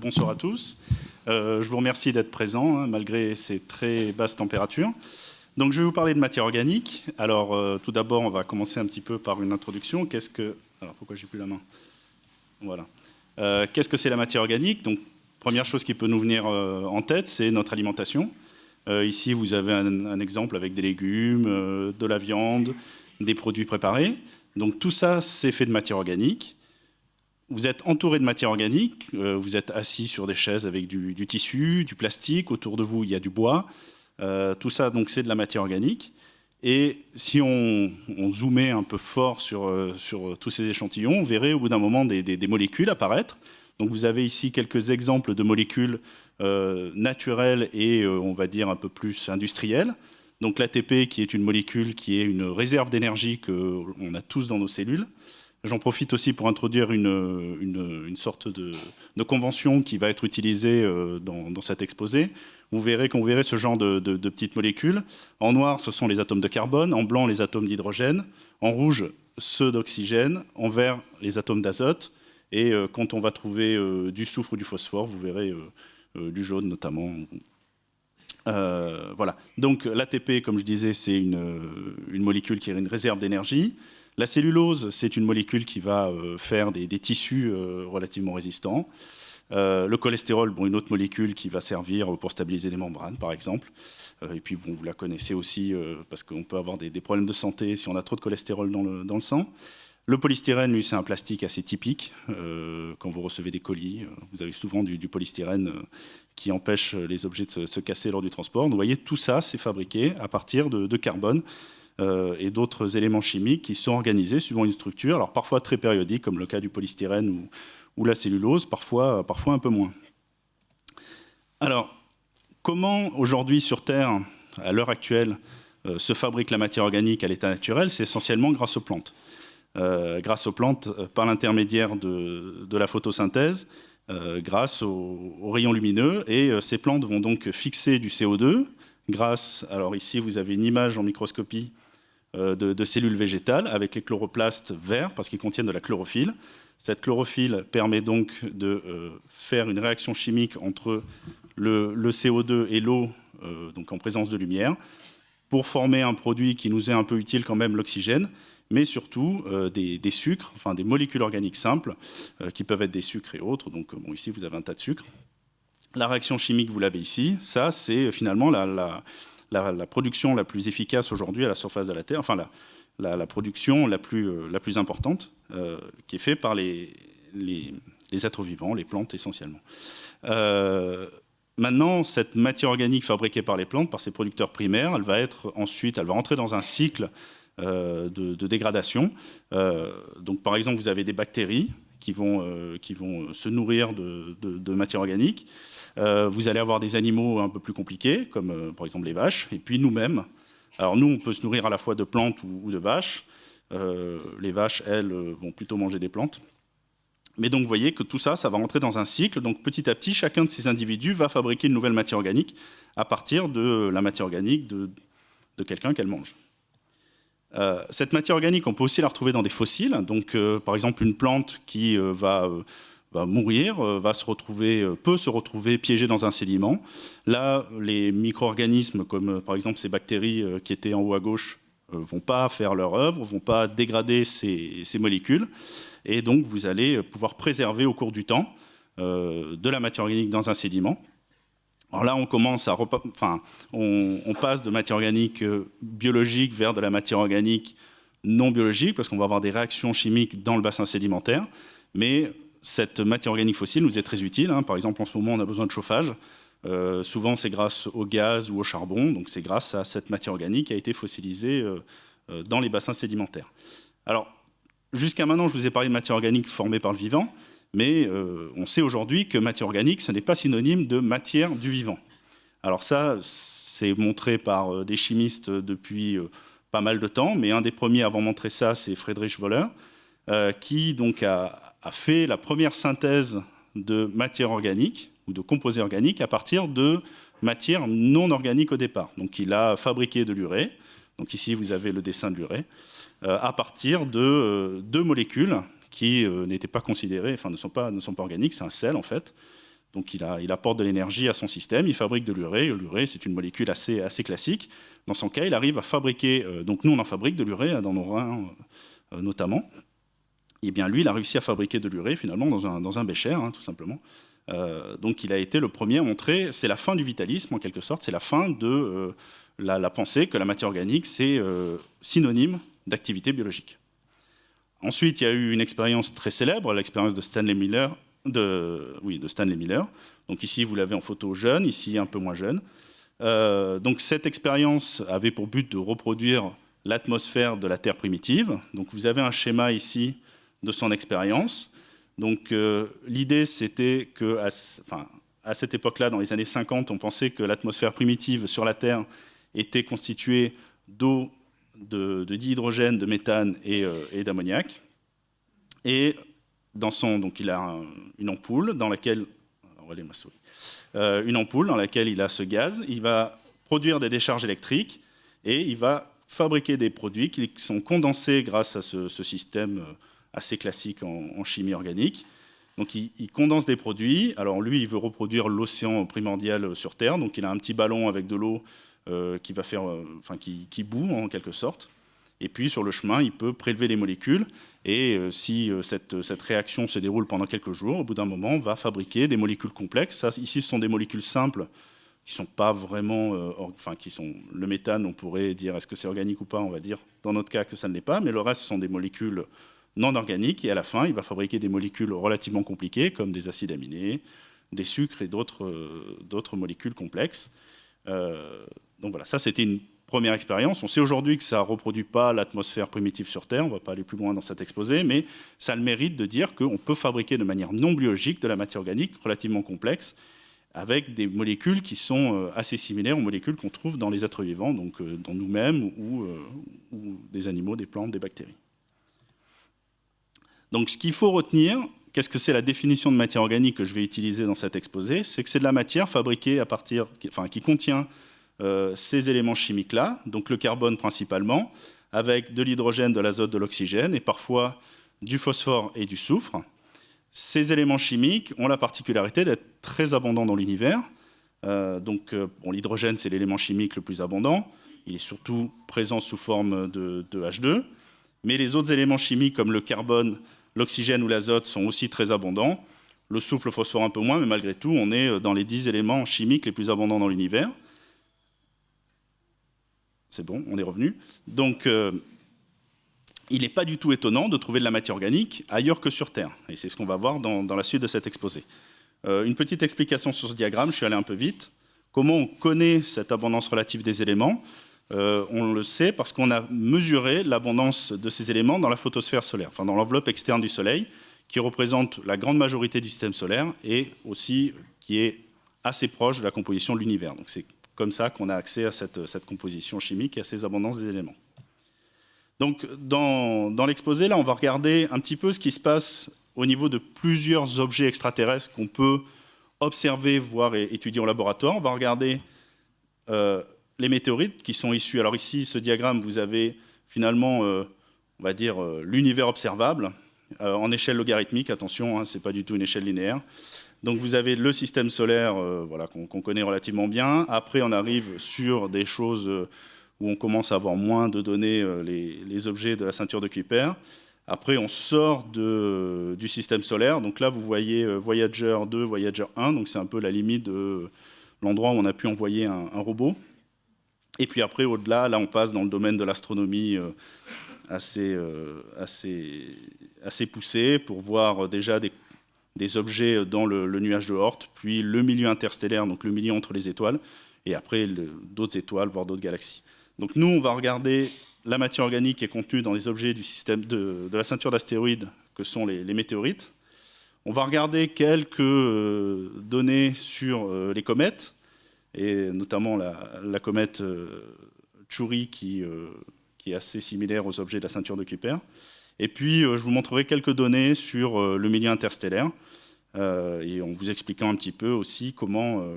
bonsoir à tous. Je vous remercie d'être présents, malgré ces très basses températures. Donc, je vais vous parler de matière organique. Alors, tout d'abord, on va commencer un petit peu par une introduction. Qu'est-ce que... Alors, pourquoi j'ai plus la main? Voilà. Qu'est-ce que c'est la matière organique? Donc, première chose qui peut nous venir en tête, c'est notre alimentation. Ici, vous avez un exemple avec des légumes, de la viande, des produits préparés. Donc, tout ça, c'est fait de matière organique. Vous êtes entouré de matière organique, vous êtes assis sur des chaises avec du tissu, du plastique, autour de vous il y a du bois, tout ça donc c'est de la matière organique. Et si on zoomait un peu fort sur tous ces échantillons, on verrait au bout d'un moment des molécules apparaître. Donc vous avez ici quelques exemples de molécules naturelles et on va dire un peu plus industrielles. Donc l'ATP qui est une molécule qui est une réserve d'énergie qu'on a tous dans nos cellules. J'en profite aussi pour introduire une sorte de convention qui va être utilisée dans cet exposé. Vous verrez qu'on verrait ce genre de petites molécules. En noir, ce sont les atomes de carbone. En blanc, les atomes d'hydrogène. En rouge, ceux d'oxygène. En vert, les atomes d'azote. Et quand on va trouver du soufre ou du phosphore, vous verrez du jaune notamment. Voilà. Donc l'ATP, comme je disais, c'est une molécule qui est une réserve d'énergie. La cellulose, c'est une molécule qui va faire des tissus relativement résistants. Le cholestérol, bon, une autre molécule qui va servir pour stabiliser les membranes, par exemple. Et puis, bon, vous la connaissez aussi parce qu'on peut avoir des problèmes de santé si on a trop de cholestérol dans le sang. Le polystyrène, lui, c'est un plastique assez typique. Quand vous recevez des colis, vous avez souvent du polystyrène qui empêche les objets de se casser lors du transport. Donc, vous voyez, tout ça, c'est fabriqué à partir de carbone. Et d'autres éléments chimiques qui sont organisés suivant une structure, alors parfois très périodique, comme le cas du polystyrène ou la cellulose, parfois un peu moins. Alors, comment aujourd'hui sur Terre, à l'heure actuelle, se fabrique la matière organique à l'état naturel? C'est essentiellement grâce aux plantes. Grâce aux plantes, par l'intermédiaire de la photosynthèse, grâce aux rayons lumineux, et ces plantes vont donc fixer du CO2 grâce, alors ici vous avez une image en microscopie de cellules végétales avec les chloroplastes verts parce qu'ils contiennent de la chlorophylle. Cette chlorophylle permet donc de faire une réaction chimique entre le CO2 et l'eau, donc en présence de lumière, pour former un produit qui nous est un peu utile quand même, l'oxygène, mais surtout des sucres, enfin des molécules organiques simples, qui peuvent être des sucres et autres. Donc bon, ici vous avez un tas de sucres. La réaction chimique, vous l'avez ici. Ça, c'est finalement la production la plus efficace aujourd'hui à la surface de la Terre, enfin la production la plus importante, qui est faite par les êtres vivants, les plantes essentiellement. Maintenant, cette matière organique fabriquée par les plantes, par ces producteurs primaires, elle va rentrer dans un cycle de dégradation. Donc, par exemple, vous avez des bactéries qui vont se nourrir de matière organique. Vous allez avoir des animaux un peu plus compliqués, comme par exemple les vaches, et puis nous-mêmes. Alors nous, on peut se nourrir à la fois de plantes ou de vaches. Les vaches, elles, vont plutôt manger des plantes. Mais donc vous voyez que tout ça, ça va rentrer dans un cycle. Donc petit à petit, chacun de ces individus va fabriquer une nouvelle matière organique à partir de la matière organique de quelqu'un qu'elle mange. Cette matière organique, on peut aussi la retrouver dans des fossiles. Donc par exemple, une plante qui va mourir, peut se retrouver piégée dans un sédiment. Là, les micro-organismes, comme par exemple ces bactéries qui étaient en haut à gauche, vont pas faire leur œuvre, vont pas dégrader ces molécules. Et donc, vous allez pouvoir préserver au cours du temps de la matière organique dans un sédiment. Alors là, on commence on passe de matière organique biologique vers de la matière organique non biologique, parce qu'on va avoir des réactions chimiques dans le bassin sédimentaire. Mais cette matière organique fossile nous est très utile. Par exemple, en ce moment, on a besoin de chauffage. Souvent, c'est grâce au gaz ou au charbon. Donc, c'est grâce à cette matière organique qui a été fossilisée dans les bassins sédimentaires. Alors, jusqu'à maintenant, je vous ai parlé de matière organique formée par le vivant. Mais on sait aujourd'hui que matière organique, ce n'est pas synonyme de matière du vivant. Alors ça, c'est montré par des chimistes depuis pas mal de temps. Mais un des premiers à avoir montré ça, c'est Friedrich Wöhler, qui donc a fait la première synthèse de matière organique ou de composés organiques à partir de matière non organique au départ. Donc il a fabriqué de l'urée, donc ici vous avez le dessin de l'urée, à partir de deux molécules qui n'étaient pas considérées, enfin ne sont pas organiques, c'est un sel en fait, Donc il apporte de l'énergie à son système, il fabrique de l'urée. L'urée, c'est une molécule assez classique. Dans son cas, il arrive à fabriquer, donc nous on en fabrique de l'urée dans nos reins notamment. Et bien lui, il a réussi à fabriquer de l'urée finalement dans un bécher, tout simplement. Donc il a été le premier à montrer, c'est la fin du vitalisme en quelque sorte, c'est la fin de la pensée que la matière organique c'est synonyme d'activité biologique. Ensuite, il y a eu une expérience très célèbre, l'expérience de Stanley Miller. De Stanley Miller. Donc ici, vous l'avez en photo jeune, ici un peu moins jeune. Donc cette expérience avait pour but de reproduire l'atmosphère de la Terre primitive. Donc vous avez un schéma ici de son expérience. Donc l'idée, c'était que, à cette époque-là, dans les années 50, on pensait que l'atmosphère primitive sur la Terre était constituée d'eau, de dihydrogène, de méthane et d'ammoniac. Et donc il a une ampoule dans laquelle, une ampoule dans laquelle il a ce gaz. Il va produire des décharges électriques et il va fabriquer des produits qui sont condensés grâce à ce système assez classique en chimie organique. Donc il condense des produits. Alors lui, il veut reproduire l'océan primordial sur Terre. Donc il a un petit ballon avec de l'eau qui va faire, qui bout en quelque sorte. Et puis, sur le chemin, il peut prélever les molécules. Et si cette réaction se déroule pendant quelques jours, au bout d'un moment, on va fabriquer des molécules complexes. Ça, ici, ce sont des molécules simples qui ne sont pas vraiment... qui sont le méthane, on pourrait dire, est-ce que c'est organique ou pas? On va dire, dans notre cas, que ça ne l'est pas. Mais le reste, ce sont des molécules non organiques. Et à la fin, il va fabriquer des molécules relativement compliquées, comme des acides aminés, des sucres et d'autres molécules complexes. Donc voilà, ça, c'était une première expérience. On sait aujourd'hui que ça ne reproduit pas l'atmosphère primitive sur Terre, on ne va pas aller plus loin dans cet exposé, mais ça a le mérite de dire qu'on peut fabriquer de manière non biologique de la matière organique relativement complexe, avec des molécules qui sont assez similaires aux molécules qu'on trouve dans les êtres vivants, donc dans nous-mêmes ou des animaux, des plantes, des bactéries. Donc ce qu'il faut retenir, qu'est-ce que c'est la définition de matière organique que je vais utiliser dans cet exposé? C'est que c'est de la matière fabriquée qui contient ces éléments chimiques-là, donc le carbone principalement, avec de l'hydrogène, de l'azote, de l'oxygène, et parfois du phosphore et du soufre. Ces éléments chimiques ont la particularité d'être très abondants dans l'univers. L'hydrogène, c'est l'élément chimique le plus abondant. Il est surtout présent sous forme de H2. Mais les autres éléments chimiques, comme le carbone, l'oxygène ou l'azote, sont aussi très abondants. Le soufre, le phosphore un peu moins, mais malgré tout, on est dans les 10 éléments chimiques les plus abondants dans l'univers. C'est bon, on est revenu. Donc, il n'est pas du tout étonnant de trouver de la matière organique ailleurs que sur Terre. Et c'est ce qu'on va voir dans la suite de cet exposé. Une petite explication sur ce diagramme, je suis allé un peu vite. Comment on connaît cette abondance relative des éléments? On le sait parce qu'on a mesuré l'abondance de ces éléments dans la photosphère solaire, dans l'enveloppe externe du Soleil, qui représente la grande majorité du système solaire et aussi qui est assez proche de la composition de l'univers. Donc c'est comme ça qu'on a accès à cette composition chimique et à ces abondances des éléments. Donc dans l'exposé, là, on va regarder un petit peu ce qui se passe au niveau de plusieurs objets extraterrestres qu'on peut observer, voir et étudier en laboratoire. On va regarder les météorites qui sont issus. Alors ici, ce diagramme, vous avez finalement, on va dire, l'univers observable en échelle logarithmique. Attention, ce n'est pas du tout une échelle linéaire. Donc vous avez le système solaire qu'on connaît relativement bien. Après, on arrive sur des choses où on commence à avoir moins de données, les objets de la ceinture de Kuiper. Après, on sort du système solaire. Donc là, vous voyez Voyager 2, Voyager 1. Donc c'est un peu la limite de l'endroit où on a pu envoyer un robot. Et puis après, au-delà, là, on passe dans le domaine de l'astronomie assez poussé pour voir déjà des objets dans le nuage de Oort, puis le milieu interstellaire, donc le milieu entre les étoiles, et après d'autres étoiles, voire d'autres galaxies. Donc nous, on va regarder la matière organique qui est contenue dans les objets du système de la ceinture d'astéroïdes, que sont les météorites. On va regarder quelques données sur les comètes, et notamment la comète Chury qui est assez similaire aux objets de la ceinture de Kuiper. Et puis, je vous montrerai quelques données sur le milieu interstellaire, et en vous expliquant un petit peu aussi comment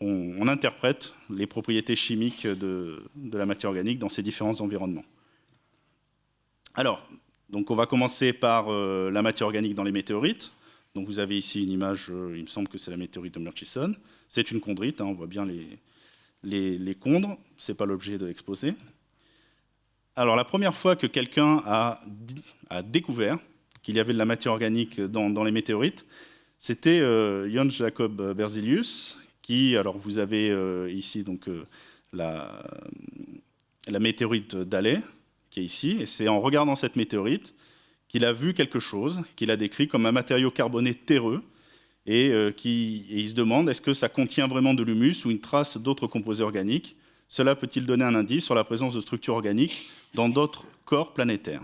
on interprète les propriétés chimiques de la matière organique dans ces différents environnements. Alors, donc on va commencer par la matière organique dans les météorites. Donc vous avez ici une image, il me semble que c'est la météorite de Murchison. C'est une chondrite, hein, on voit bien les chondres, ce n'est pas l'objet de l'exposé. Alors la première fois que quelqu'un a découvert qu'il y avait de la matière organique dans les météorites, c'était Jan Jacob Berzelius, qui, alors vous avez ici donc, la météorite d'Halley, qui est ici, et c'est en regardant cette météorite qu'il a vu quelque chose, qu'il a décrit comme un matériau carboné terreux, et il se demande est-ce que ça contient vraiment de l'humus ou une trace d'autres composés organiques. Cela peut-il donner un indice sur la présence de structures organiques dans d'autres corps planétaires?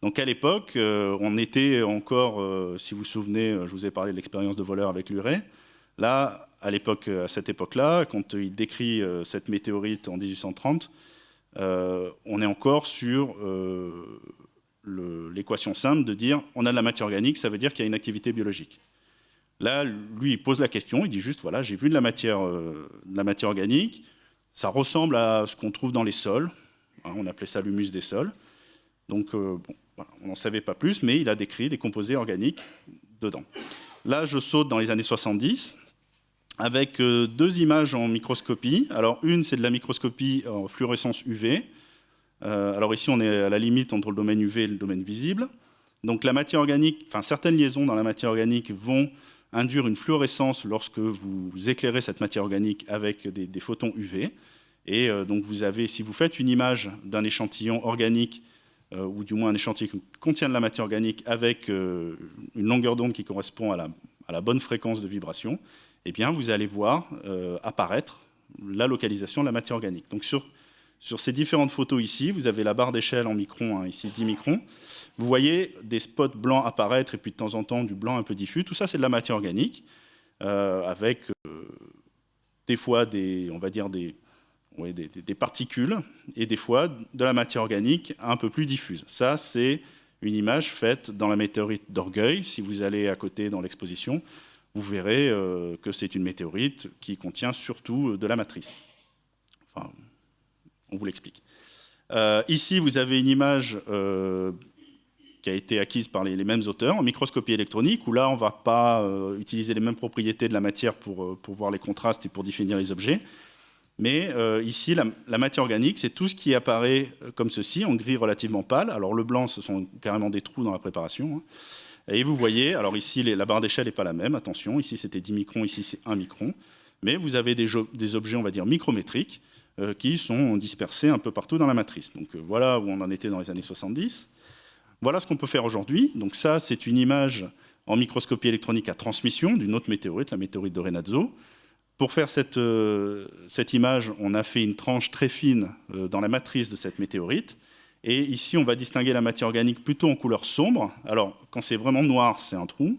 Donc à l'époque, on était encore, si vous vous souvenez, je vous ai parlé de l'expérience de voleur avec l'Urée. Là, à cette époque-là, quand il décrit cette météorite en 1830, on est encore sur l'équation simple de dire on a de la matière organique, ça veut dire qu'il y a une activité biologique. Là, lui, il pose la question, il dit juste voilà, j'ai vu de la matière organique, ça ressemble à ce qu'on trouve dans les sols, hein, on appelait ça l'humus des sols. Donc, bon, voilà, on n'en savait pas plus, mais il a décrit des composés organiques dedans. Là, je saute dans les années 70 avec deux images en microscopie. Alors, une, c'est de la microscopie en fluorescence UV. Alors ici, on est à la limite entre le domaine UV et le domaine visible. Donc, la matière organique, enfin, certaines liaisons dans la matière organique vont induire une fluorescence lorsque vous éclairez cette matière organique avec des photons UV. Et donc, vous avez, si vous faites une image d'un échantillon organique, ou du moins un échantillon qui contient de la matière organique avec une longueur d'onde qui correspond à la bonne fréquence de vibration, eh bien, vous allez voir apparaître la localisation de la matière organique. Donc, sur ces différentes photos ici, vous avez la barre d'échelle en microns, hein, ici 10 microns. Vous voyez des spots blancs apparaître et puis de temps en temps du blanc un peu diffus. Tout ça, c'est de la matière organique avec des fois on va dire des particules et des fois de la matière organique un peu plus diffuse. Ça, c'est une image faite dans la météorite d'Orgueil. Si vous allez à côté dans l'exposition, vous verrez que c'est une météorite qui contient surtout de la matrice. Enfin, on vous l'explique. Ici, vous avez une image qui a été acquise par les mêmes auteurs en microscopie électronique, où là, on ne va pas utiliser les mêmes propriétés de la matière pour voir les contrastes et pour définir les objets. Mais ici, la matière organique, c'est tout ce qui apparaît comme ceci, en gris relativement pâle. Alors le blanc, ce sont carrément des trous dans la préparation. Hein. Et vous voyez, alors ici, la barre d'échelle n'est pas la même, attention, ici c'était 10 microns, ici c'est 1 micron. Mais vous avez des objets, on va dire, micrométriques, qui sont dispersés un peu partout dans la matrice. Donc voilà où on en était dans les années 70. Voilà ce qu'on peut faire aujourd'hui. Donc ça, c'est une image en microscopie électronique à transmission d'une autre météorite, la météorite de Renazzo. Pour faire cette image, on a fait une tranche très fine dans la matrice de cette météorite. Et ici, on va distinguer la matière organique plutôt en couleur sombre. Alors, quand c'est vraiment noir, c'est un trou.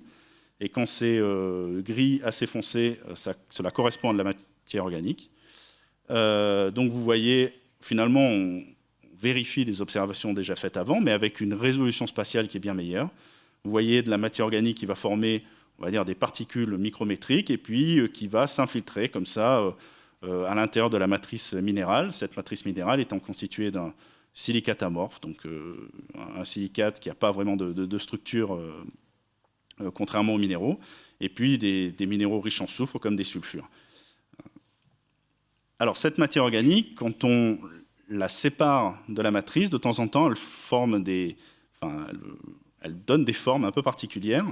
Et quand c'est gris assez foncé, cela correspond à de la matière organique. Donc, vous voyez, finalement, on vérifie des observations déjà faites avant, mais avec une résolution spatiale qui est bien meilleure. Vous voyez de la matière organique qui va former, on va dire, des particules micrométriques, et puis qui va s'infiltrer comme ça à l'intérieur de la matrice minérale. Cette matrice minérale étant constituée d'un silicate amorphe, donc un silicate qui n'a pas vraiment de structure, contrairement aux minéraux, et puis des minéraux riches en soufre, comme des sulfures. Alors, cette matière organique, quand on la sépare de la matrice, de temps en temps, elle donne des formes un peu particulières.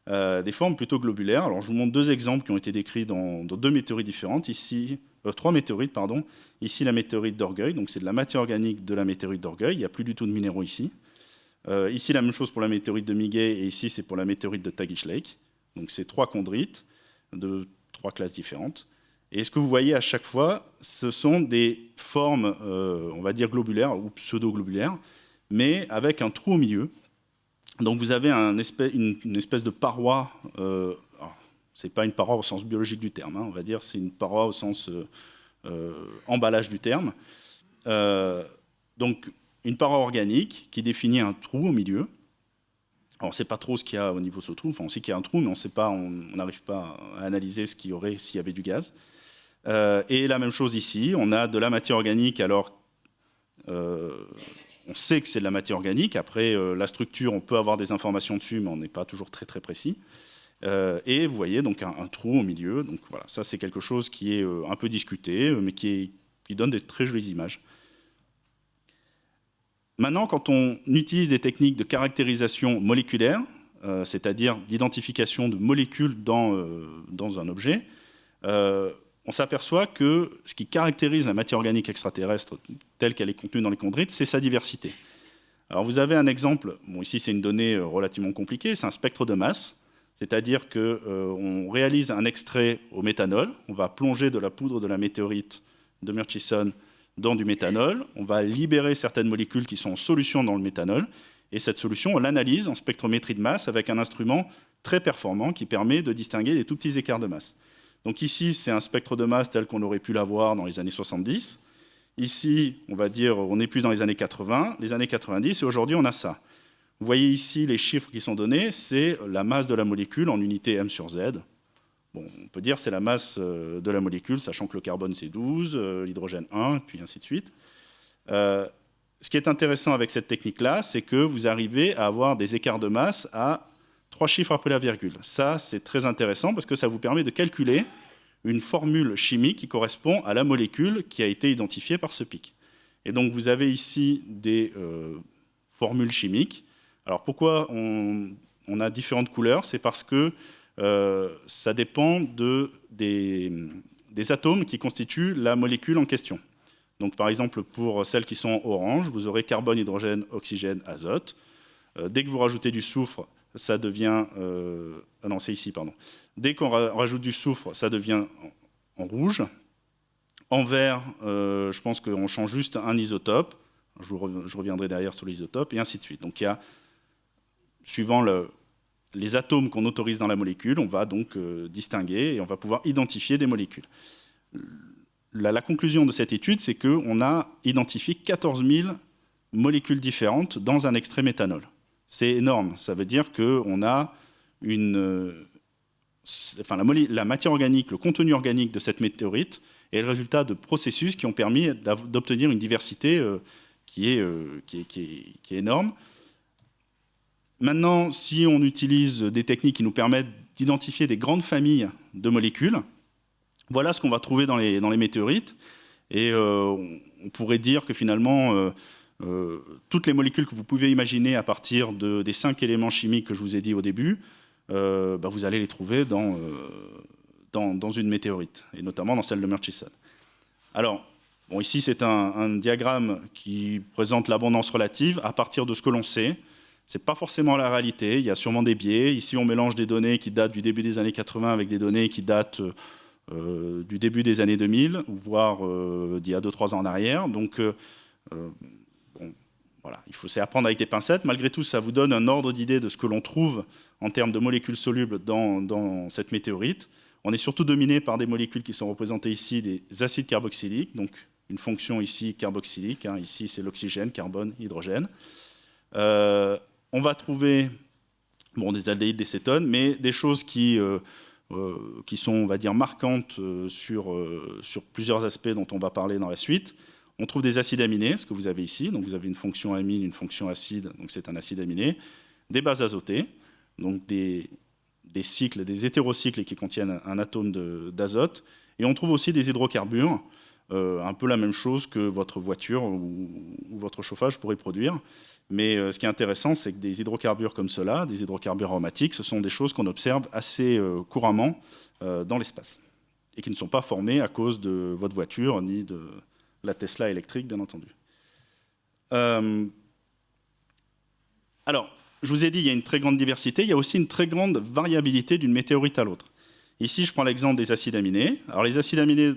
Des formes plutôt globulaires. Alors, je vous montre deux exemples qui ont été décrits dans deux météorites différentes. Ici, trois météorites, pardon. Ici, la météorite d'Orgueil. Donc, c'est de la matière organique de la météorite d'Orgueil. Il n'y a plus du tout de minéraux ici. Ici, la même chose pour la météorite de Miguet. Et ici, c'est pour la météorite de Tagish Lake. Donc, c'est trois chondrites de trois classes différentes. Et ce que vous voyez à chaque fois, ce sont des formes, on va dire globulaires ou pseudo-globulaires, mais avec un trou au milieu. Donc vous avez une espèce de paroi, ce n'est pas une paroi au sens biologique du terme, hein, on va dire c'est une paroi au sens emballage du terme. Donc une paroi organique qui définit un trou au milieu. Alors on ne sait pas trop ce qu'il y a au niveau de ce trou, enfin on sait qu'il y a un trou, mais on n'arrive pas à analyser ce qu'il y aurait s'il y avait du gaz. Et la même chose ici, on a de la matière organique, alors on sait que c'est de la matière organique. Après, la structure, on peut avoir des informations dessus, mais on n'est pas toujours très très précis. Et vous voyez donc un trou au milieu. Donc voilà, ça c'est quelque chose qui est un peu discuté, mais qui donne des très jolies images. Maintenant, quand on utilise des techniques de caractérisation moléculaire, c'est-à-dire d'identification de molécules dans un objet, on s'aperçoit que ce qui caractérise la matière organique extraterrestre telle qu'elle est contenue dans les chondrites, c'est sa diversité. Alors vous avez un exemple, bon, ici c'est une donnée relativement compliquée, c'est un spectre de masse, c'est-à-dire qu'on réalise un extrait au méthanol, on va plonger de la poudre de la météorite de Murchison dans du méthanol, on va libérer certaines molécules qui sont en solution dans le méthanol, et cette solution, on l'analyse en spectrométrie de masse avec un instrument très performant qui permet de distinguer les tout petits écarts de masse. Donc ici, c'est un spectre de masse tel qu'on aurait pu l'avoir dans les années 70. Ici, on va dire, on est plus dans les années 80, les années 90, et aujourd'hui, on a ça. Vous voyez ici les chiffres qui sont donnés, c'est la masse de la molécule en unité m sur z. Bon, on peut dire c'est la masse de la molécule, sachant que le carbone c'est 12, l'hydrogène 1, puis ainsi de suite. Ce qui est intéressant avec cette technique-là, c'est que vous arrivez à avoir des écarts de masse à 3 chiffres après la virgule. Ça, c'est très intéressant parce que ça vous permet de calculer une formule chimique qui correspond à la molécule qui a été identifiée par ce pic. Et donc, vous avez ici des formules chimiques. Alors, pourquoi on a différentes couleurs? C'est parce que ça dépend des atomes qui constituent la molécule en question. Donc, par exemple, pour celles qui sont en orange, vous aurez carbone, hydrogène, oxygène, azote. Dès que vous rajoutez du soufre, ça devient... ah non, c'est ici, pardon. Dès qu'on rajoute du soufre, ça devient en rouge. En vert, je pense qu'on change juste un isotope. Je reviendrai derrière sur l'isotope, et ainsi de suite. Donc, il y a, suivant les atomes qu'on autorise dans la molécule, on va donc distinguer et on va pouvoir identifier des molécules. La conclusion de cette étude, c'est qu'on a identifié 14 000 molécules différentes dans un extrait méthanol. C'est énorme. Ça veut dire qu'on a la matière organique, le contenu organique de cette météorite est le résultat de processus qui ont permis d'obtenir une diversité qui est énorme. Maintenant, si on utilise des techniques qui nous permettent d'identifier des grandes familles de molécules, voilà ce qu'on va trouver dans les météorites. Et on pourrait dire que finalement, toutes les molécules que vous pouvez imaginer à partir des 5 éléments chimiques que je vous ai dit au début, vous allez les trouver dans une météorite, et notamment dans celle de Murchison. Alors, bon, ici, c'est un diagramme qui présente l'abondance relative à partir de ce que l'on sait. Ce n'est pas forcément la réalité, il y a sûrement des biais. Ici, on mélange des données qui datent du début des années 80 avec des données qui datent du début des années 2000, voire d'il y a 2-3 ans en arrière. Donc, bon, voilà, c'est à prendre avec des pincettes. Malgré tout, ça vous donne un ordre d'idée de ce que l'on trouve en termes de molécules solubles dans cette météorite. On est surtout dominé par des molécules qui sont représentées ici, des acides carboxyliques, donc une fonction ici carboxylique, hein, ici c'est l'oxygène, carbone, hydrogène. On va trouver des aldéhydes, des cétones, mais des choses qui sont, on va dire, marquantes sur plusieurs aspects dont on va parler dans la suite. On trouve des acides aminés, ce que vous avez ici. Donc vous avez une fonction amine, une fonction acide, donc c'est un acide aminé. Des bases azotées, donc des cycles, des hétérocycles qui contiennent un atome d'azote. Et on trouve aussi des hydrocarbures, un peu la même chose que votre voiture ou votre chauffage pourrait produire. Mais ce qui est intéressant, c'est que des hydrocarbures comme cela, des hydrocarbures aromatiques, ce sont des choses qu'on observe assez couramment dans l'espace et qui ne sont pas formées à cause de votre voiture ni de la Tesla électrique, bien entendu. Alors, je vous ai dit, il y a une très grande diversité, il y a aussi une très grande variabilité d'une météorite à l'autre. Ici, je prends l'exemple des acides aminés. Alors, les acides aminés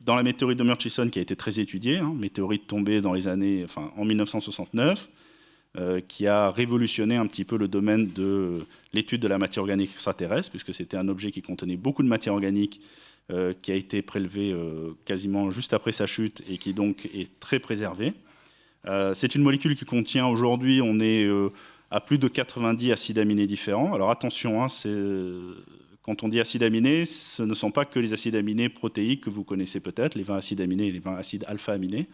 dans la météorite de Murchison, qui a été très étudiée, hein, météorite tombée dans en 1969, qui a révolutionné un petit peu le domaine de l'étude de la matière organique extraterrestre, puisque c'était un objet qui contenait beaucoup de matière organique, qui a été prélevé quasiment juste après sa chute et qui donc est très préservé. C'est une molécule qui contient aujourd'hui, on est à plus de 90 acides aminés différents. Alors attention, hein, quand on dit acides aminés, ce ne sont pas que les acides aminés protéiques que vous connaissez peut-être, les 20 acides aminés et les 20 acides alpha-aminés.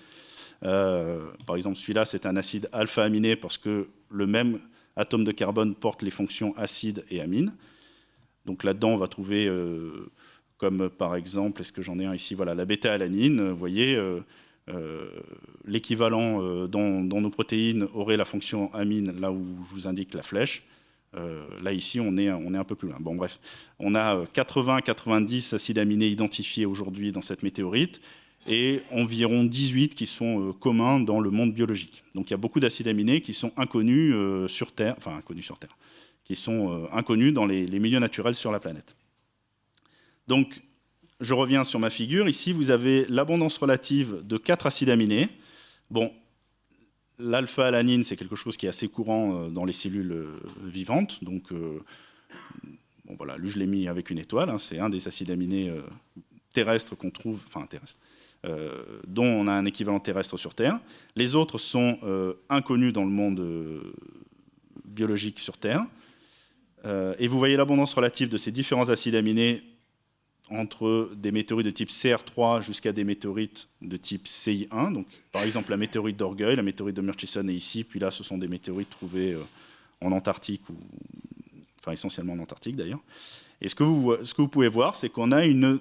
Par exemple, celui-là, c'est un acide alpha-aminé parce que le même atome de carbone porte les fonctions acide et amine. Donc là-dedans, on va trouver, comme par exemple, est-ce que j'en ai un ici, voilà, la bêta-alanine, vous voyez, l'équivalent dans nos protéines aurait la fonction amine, là où je vous indique la flèche. Là, ici, on est un peu plus loin. Bon, bref, on a 80-90 acides aminés identifiés aujourd'hui dans cette météorite et environ 18 qui sont communs dans le monde biologique. Donc, il y a beaucoup d'acides aminés qui sont inconnus sur Terre, enfin, inconnus sur Terre, qui sont inconnus dans les milieux naturels sur la planète. Donc, je reviens sur ma figure. Ici, vous avez l'abondance relative de 4 acides aminés. Bon, l'alpha-alanine, c'est quelque chose qui est assez courant dans les cellules vivantes. Donc, bon, voilà, lui, je l'ai mis avec une étoile. Hein, c'est un des acides aminés terrestres qu'on trouve, enfin terrestres, dont on a un équivalent terrestre sur Terre. Les autres sont inconnus dans le monde biologique sur Terre. Et vous voyez l'abondance relative de ces différents acides aminés entre des météorites de type CR3 jusqu'à des météorites de type CI1. Donc, par exemple, la météorite d'Orgueil, la météorite de Murchison est ici. Puis là, ce sont des météorites trouvées en Antarctique, enfin essentiellement en Antarctique d'ailleurs. Et ce que vous pouvez voir, c'est qu'on a une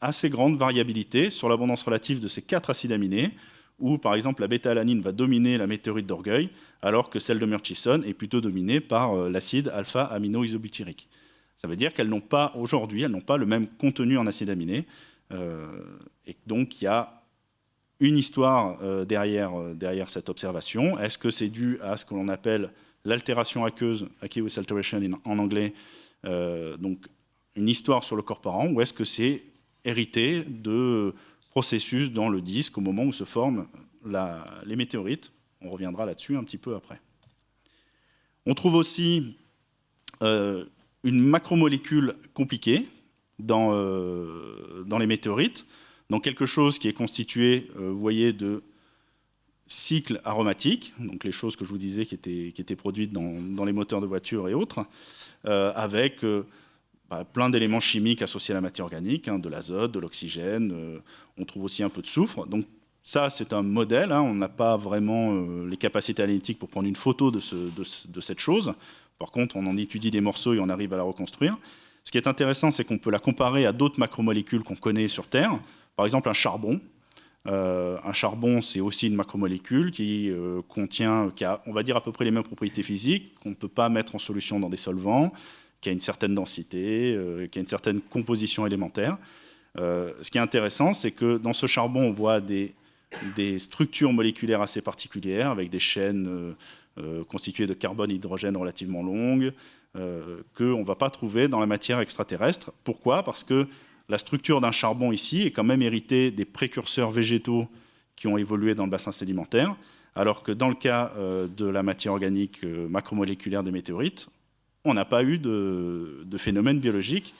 assez grande variabilité sur l'abondance relative de ces 4 acides aminés, où, par exemple, la bêta-alanine va dominer la météorite d'Orgueil, alors que celle de Murchison est plutôt dominée par l'acide alpha-amino-isobutyrique. Ça veut dire qu'elles n'ont pas, aujourd'hui, elles n'ont pas le même contenu en acides aminés. Et donc, il y a une histoire derrière cette observation. Est-ce que c'est dû à ce que l'on appelle l'altération aqueuse, aqueous alteration en anglais, donc une histoire sur le corps parent, ou est-ce que c'est hérité de processus dans le disque au moment où se forment les météorites? On reviendra là-dessus un petit peu après. On trouve aussi une macromolécule compliquée dans les météorites, donc quelque chose qui est constitué, vous voyez, de cycles aromatiques, donc les choses que je vous disais qui étaient produites dans les moteurs de voitures et autres, avec plein d'éléments chimiques associés à la matière organique, hein, de l'azote, de l'oxygène, on trouve aussi un peu de soufre. Donc ça, c'est un modèle, hein, on n'a pas vraiment les capacités analytiques pour prendre une photo de cette chose. Par contre, on en étudie des morceaux et on arrive à la reconstruire. Ce qui est intéressant, c'est qu'on peut la comparer à d'autres macromolécules qu'on connaît sur Terre. Par exemple, un charbon. Un charbon, c'est aussi une macromolécule qui a, on va dire, à peu près les mêmes propriétés physiques, qu'on ne peut pas mettre en solution dans des solvants, qui a une certaine densité, qui a une certaine composition élémentaire. Ce qui est intéressant, c'est que dans ce charbon, on voit des structures moléculaires assez particulières, avec des chaînes constituées de carbone et d'hydrogène relativement longues, qu'on ne va pas trouver dans la matière extraterrestre. Pourquoi? Parce que la structure d'un charbon ici est quand même héritée des précurseurs végétaux qui ont évolué dans le bassin sédimentaire, alors que dans le cas de la matière organique macromoléculaire des météorites, on n'a pas eu de phénomène biologique.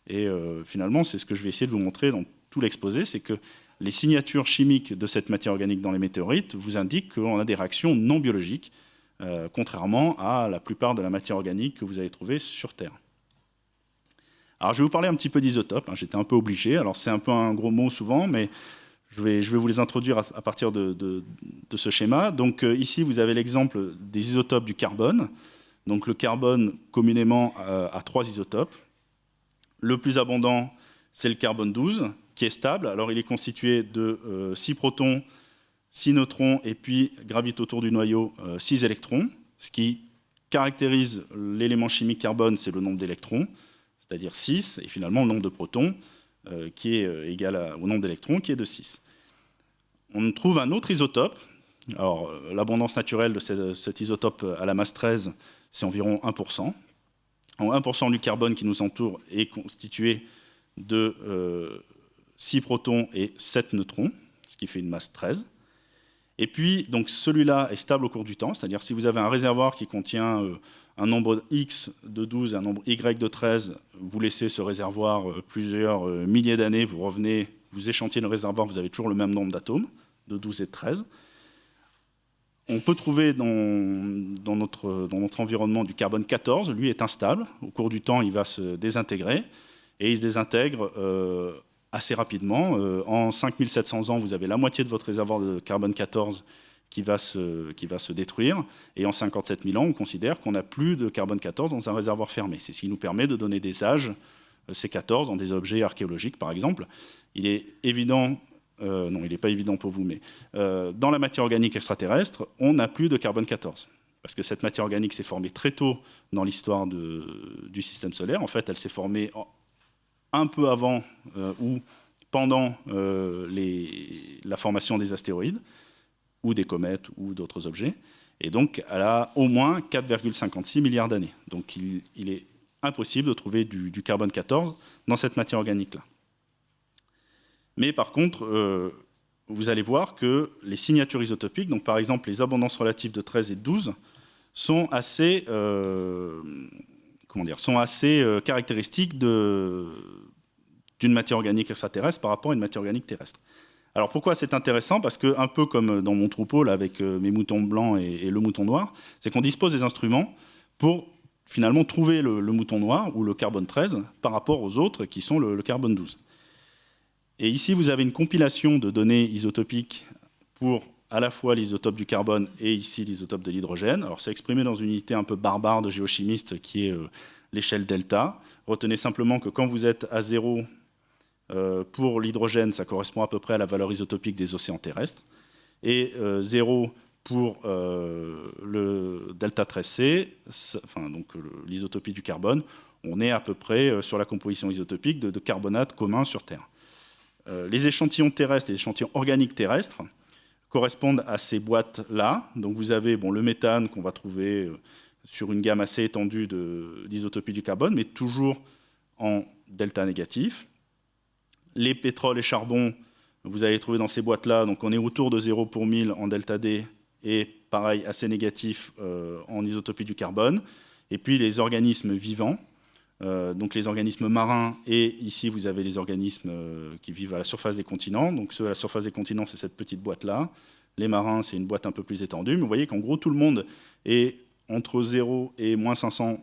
Et finalement, c'est ce que je vais essayer de vous montrer dans tout l'exposé, c'est que les signatures chimiques de cette matière organique dans les météorites vous indiquent qu'on a des réactions non biologiques, contrairement à la plupart de la matière organique que vous allez trouver sur Terre. Alors, je vais vous parler un petit peu d'isotopes. Hein, j'étais un peu obligé. Alors, c'est un peu un gros mot souvent, mais je vais vous les introduire à partir de ce schéma. Donc, ici, vous avez l'exemple des isotopes du carbone. Donc, le carbone, communément, a 3 isotopes. Le plus abondant, c'est le carbone 12, qui est stable. Alors, il est constitué de 6 protons, 6 neutrons, et puis gravite autour du noyau 6 électrons. Ce qui caractérise l'élément chimique carbone, c'est le nombre d'électrons, c'est-à-dire 6, et finalement le nombre de protons, qui est égal au nombre d'électrons, qui est de 6. On trouve un autre isotope. Alors, l'abondance naturelle de cet isotope à la masse 13, c'est environ 1%. 1% du carbone qui nous entoure est constitué de 6 protons et 7 neutrons, ce qui fait une masse 13. Et puis, donc, celui-là est stable au cours du temps, c'est-à-dire si vous avez un réservoir qui contient un nombre X de 12 et un nombre Y de 13, vous laissez ce réservoir plusieurs milliers d'années, vous revenez, vous échantillez le réservoir, vous avez toujours le même nombre d'atomes, de 12 et de 13. On peut trouver dans notre environnement du carbone 14, lui est instable. Au cours du temps, il va se désintégrer, et il se désintègre assez rapidement. En 5700 ans, vous avez la moitié de votre réservoir de carbone 14 qui va se détruire. Et en 57 000 ans, on considère qu'on n'a plus de carbone 14 dans un réservoir fermé. C'est ce qui nous permet de donner des âges C14 dans des objets archéologiques, par exemple. Il est évident, non, il n'est pas évident pour vous, mais dans la matière organique extraterrestre, on n'a plus de carbone 14. Parce que cette matière organique s'est formée très tôt dans l'histoire du système solaire. En fait, elle s'est formée un peu avant ou pendant la formation des astéroïdes, ou des comètes, ou d'autres objets. Et donc, elle a au moins 4,56 milliards d'années. Donc, il est impossible de trouver du carbone 14 dans cette matière organique-là. Mais par contre, vous allez voir que les signatures isotopiques, donc par exemple les abondances relatives de 13 et de 12, sont assez, caractéristiques d'une matière organique extraterrestre par rapport à une matière organique terrestre. Alors pourquoi c'est intéressant? Parce que, un peu comme dans mon troupeau là, avec mes moutons blancs et le mouton noir, c'est qu'on dispose des instruments pour finalement trouver le mouton noir ou le carbone 13 par rapport aux autres qui sont le carbone 12. Et ici, vous avez une compilation de données isotopiques pour à la fois l'isotope du carbone et ici l'isotope de l'hydrogène. Alors c'est exprimé dans une unité un peu barbare de géochimiste qui est l'échelle delta. Retenez simplement que quand vous êtes à 0 pour l'hydrogène, ça correspond à peu près à la valeur isotopique des océans terrestres. Et 0 pour le delta 13C, enfin, donc l'isotopie du carbone, on est à peu près sur la composition isotopique de carbonate commun sur Terre. Les échantillons terrestres, les échantillons organiques terrestres, correspondent à ces boîtes-là. Donc vous avez le méthane qu'on va trouver sur une gamme assez étendue d'isotopie du carbone, mais toujours en delta négatif. Les pétroles et charbons, vous allez les trouver dans ces boîtes-là. Donc on est autour de 0 pour 1000 en delta D et pareil, assez négatif en isotopie du carbone. Et puis les organismes vivants, donc les organismes marins, et ici vous avez les organismes qui vivent à la surface des continents. Donc ceux à la surface des continents, c'est cette petite boîte-là. Les marins, c'est une boîte un peu plus étendue. Mais vous voyez qu'en gros, tout le monde est entre 0 et moins 500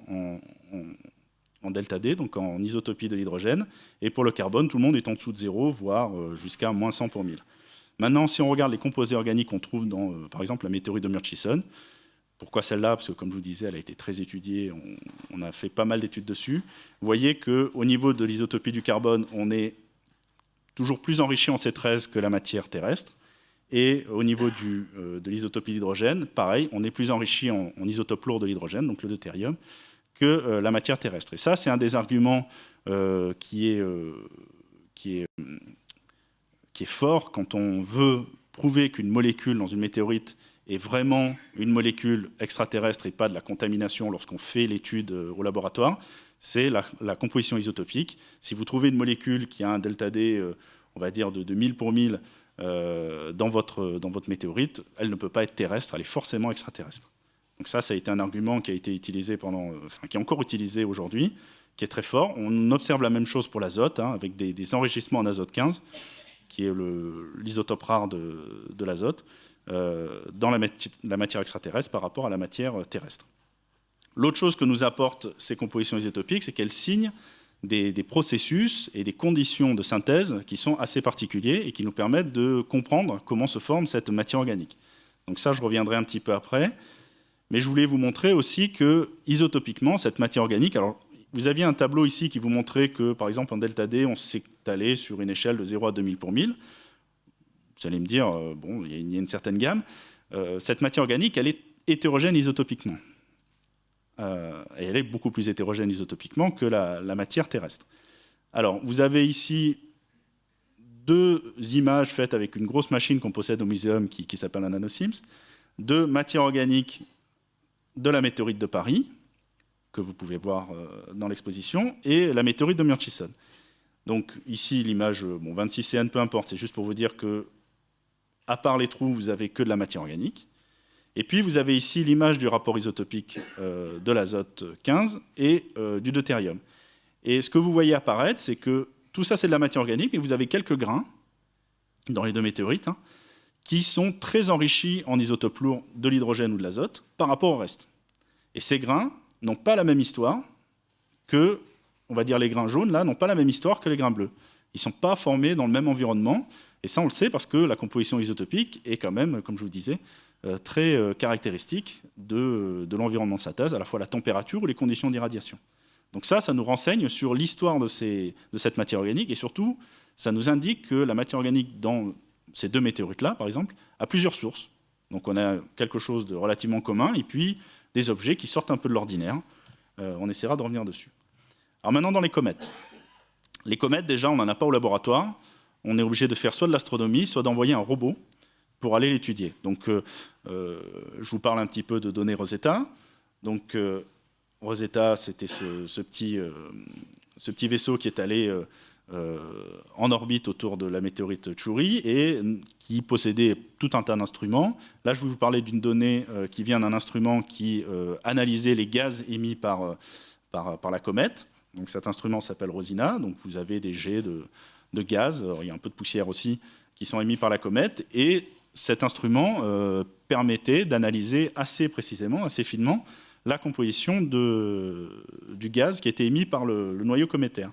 en delta D, donc en isotopie de l'hydrogène. Et pour le carbone, tout le monde est en dessous de 0, voire jusqu'à moins 100 pour 1000. Maintenant, si on regarde les composés organiques qu'on trouve dans, par exemple, la météorite de Murchison, pourquoi celle-là? Parce que, comme je vous disais, elle a été très étudiée, on a fait pas mal d'études dessus. Vous voyez qu'au niveau de l'isotopie du carbone, on est toujours plus enrichi en C13 que la matière terrestre. Et au niveau de l'isotopie d'hydrogène, pareil, on est plus enrichi en isotope lourd de l'hydrogène, donc le deutérium, que la matière terrestre. Et ça, c'est un des arguments qui est fort quand on veut prouver qu'une molécule dans une météorite est vraiment une molécule extraterrestre et pas de la contamination lorsqu'on fait l'étude au laboratoire, c'est la composition isotopique. Si vous trouvez une molécule qui a un delta D, on va dire de 1000 pour 1000 dans votre météorite, elle ne peut pas être terrestre, elle est forcément extraterrestre. Donc ça a été un argument qui a été utilisé qui est encore utilisé aujourd'hui, qui est très fort. On observe la même chose pour l'azote, avec des enrichissements en azote 15, qui est l'isotope rare de l'azote, dans la matière extraterrestre par rapport à la matière terrestre. L'autre chose que nous apportent ces compositions isotopiques, c'est qu'elles signent des processus et des conditions de synthèse qui sont assez particuliers et qui nous permettent de comprendre comment se forme cette matière organique. Donc ça, je reviendrai un petit peu après. Mais je voulais vous montrer aussi que, isotopiquement, cette matière organique... Alors, vous aviez un tableau ici qui vous montrait que, par exemple, en delta D, on s'est allé sur une échelle de 0 à 2000 pour 1000. Vous allez me dire, bon, il y a une certaine gamme. Cette matière organique, elle est hétérogène isotopiquement. Et elle est beaucoup plus hétérogène isotopiquement que la matière terrestre. Alors, vous avez ici deux images faites avec une grosse machine qu'on possède au muséum qui s'appelle un NanoSIMS, de matière organique de la météorite de Paris, que vous pouvez voir dans l'exposition, et la météorite de Murchison. Donc ici, l'image, 26 CN, peu importe, c'est juste pour vous dire que, à part les trous, vous n'avez que de la matière organique. Et puis, vous avez ici l'image du rapport isotopique de l'azote 15 et du deutérium. Et ce que vous voyez apparaître, c'est que tout ça, c'est de la matière organique, mais vous avez quelques grains, dans les deux météorites, qui sont très enrichis en isotopes lourds de l'hydrogène ou de l'azote par rapport au reste. Et ces grains n'ont pas la même histoire que, on va dire les grains jaunes, là, n'ont pas la même histoire que les grains bleus. Ils ne sont pas formés dans le même environnement, et ça on le sait parce que la composition isotopique est quand même, comme je vous disais, très caractéristiques de l'environnement de synthèse, à la fois la température ou les conditions d'irradiation. Donc ça nous renseigne sur l'histoire de cette matière organique, et surtout, ça nous indique que la matière organique dans ces 2 météorites-là, par exemple, a plusieurs sources. Donc on a quelque chose de relativement commun, et puis des objets qui sortent un peu de l'ordinaire. On essaiera de revenir dessus. Alors maintenant, dans les comètes. Les comètes, déjà, on n'en a pas au laboratoire. On est obligé de faire soit de l'astronomie, soit d'envoyer un robot pour aller l'étudier. Donc, je vous parle un petit peu de données Rosetta. Donc, Rosetta, c'était ce petit vaisseau qui est allé en orbite autour de la météorite Chury et qui possédait tout un tas d'instruments. Là, je vais vous parler d'une donnée qui vient d'un instrument qui analysait les gaz émis par la comète. Donc, cet instrument s'appelle Rosina. Donc, vous avez des jets de gaz, il y a un peu de poussière aussi, qui sont émis par la comète. Et cet instrument permettait d'analyser assez précisément, assez finement, la composition du gaz qui était émis par le noyau cométaire.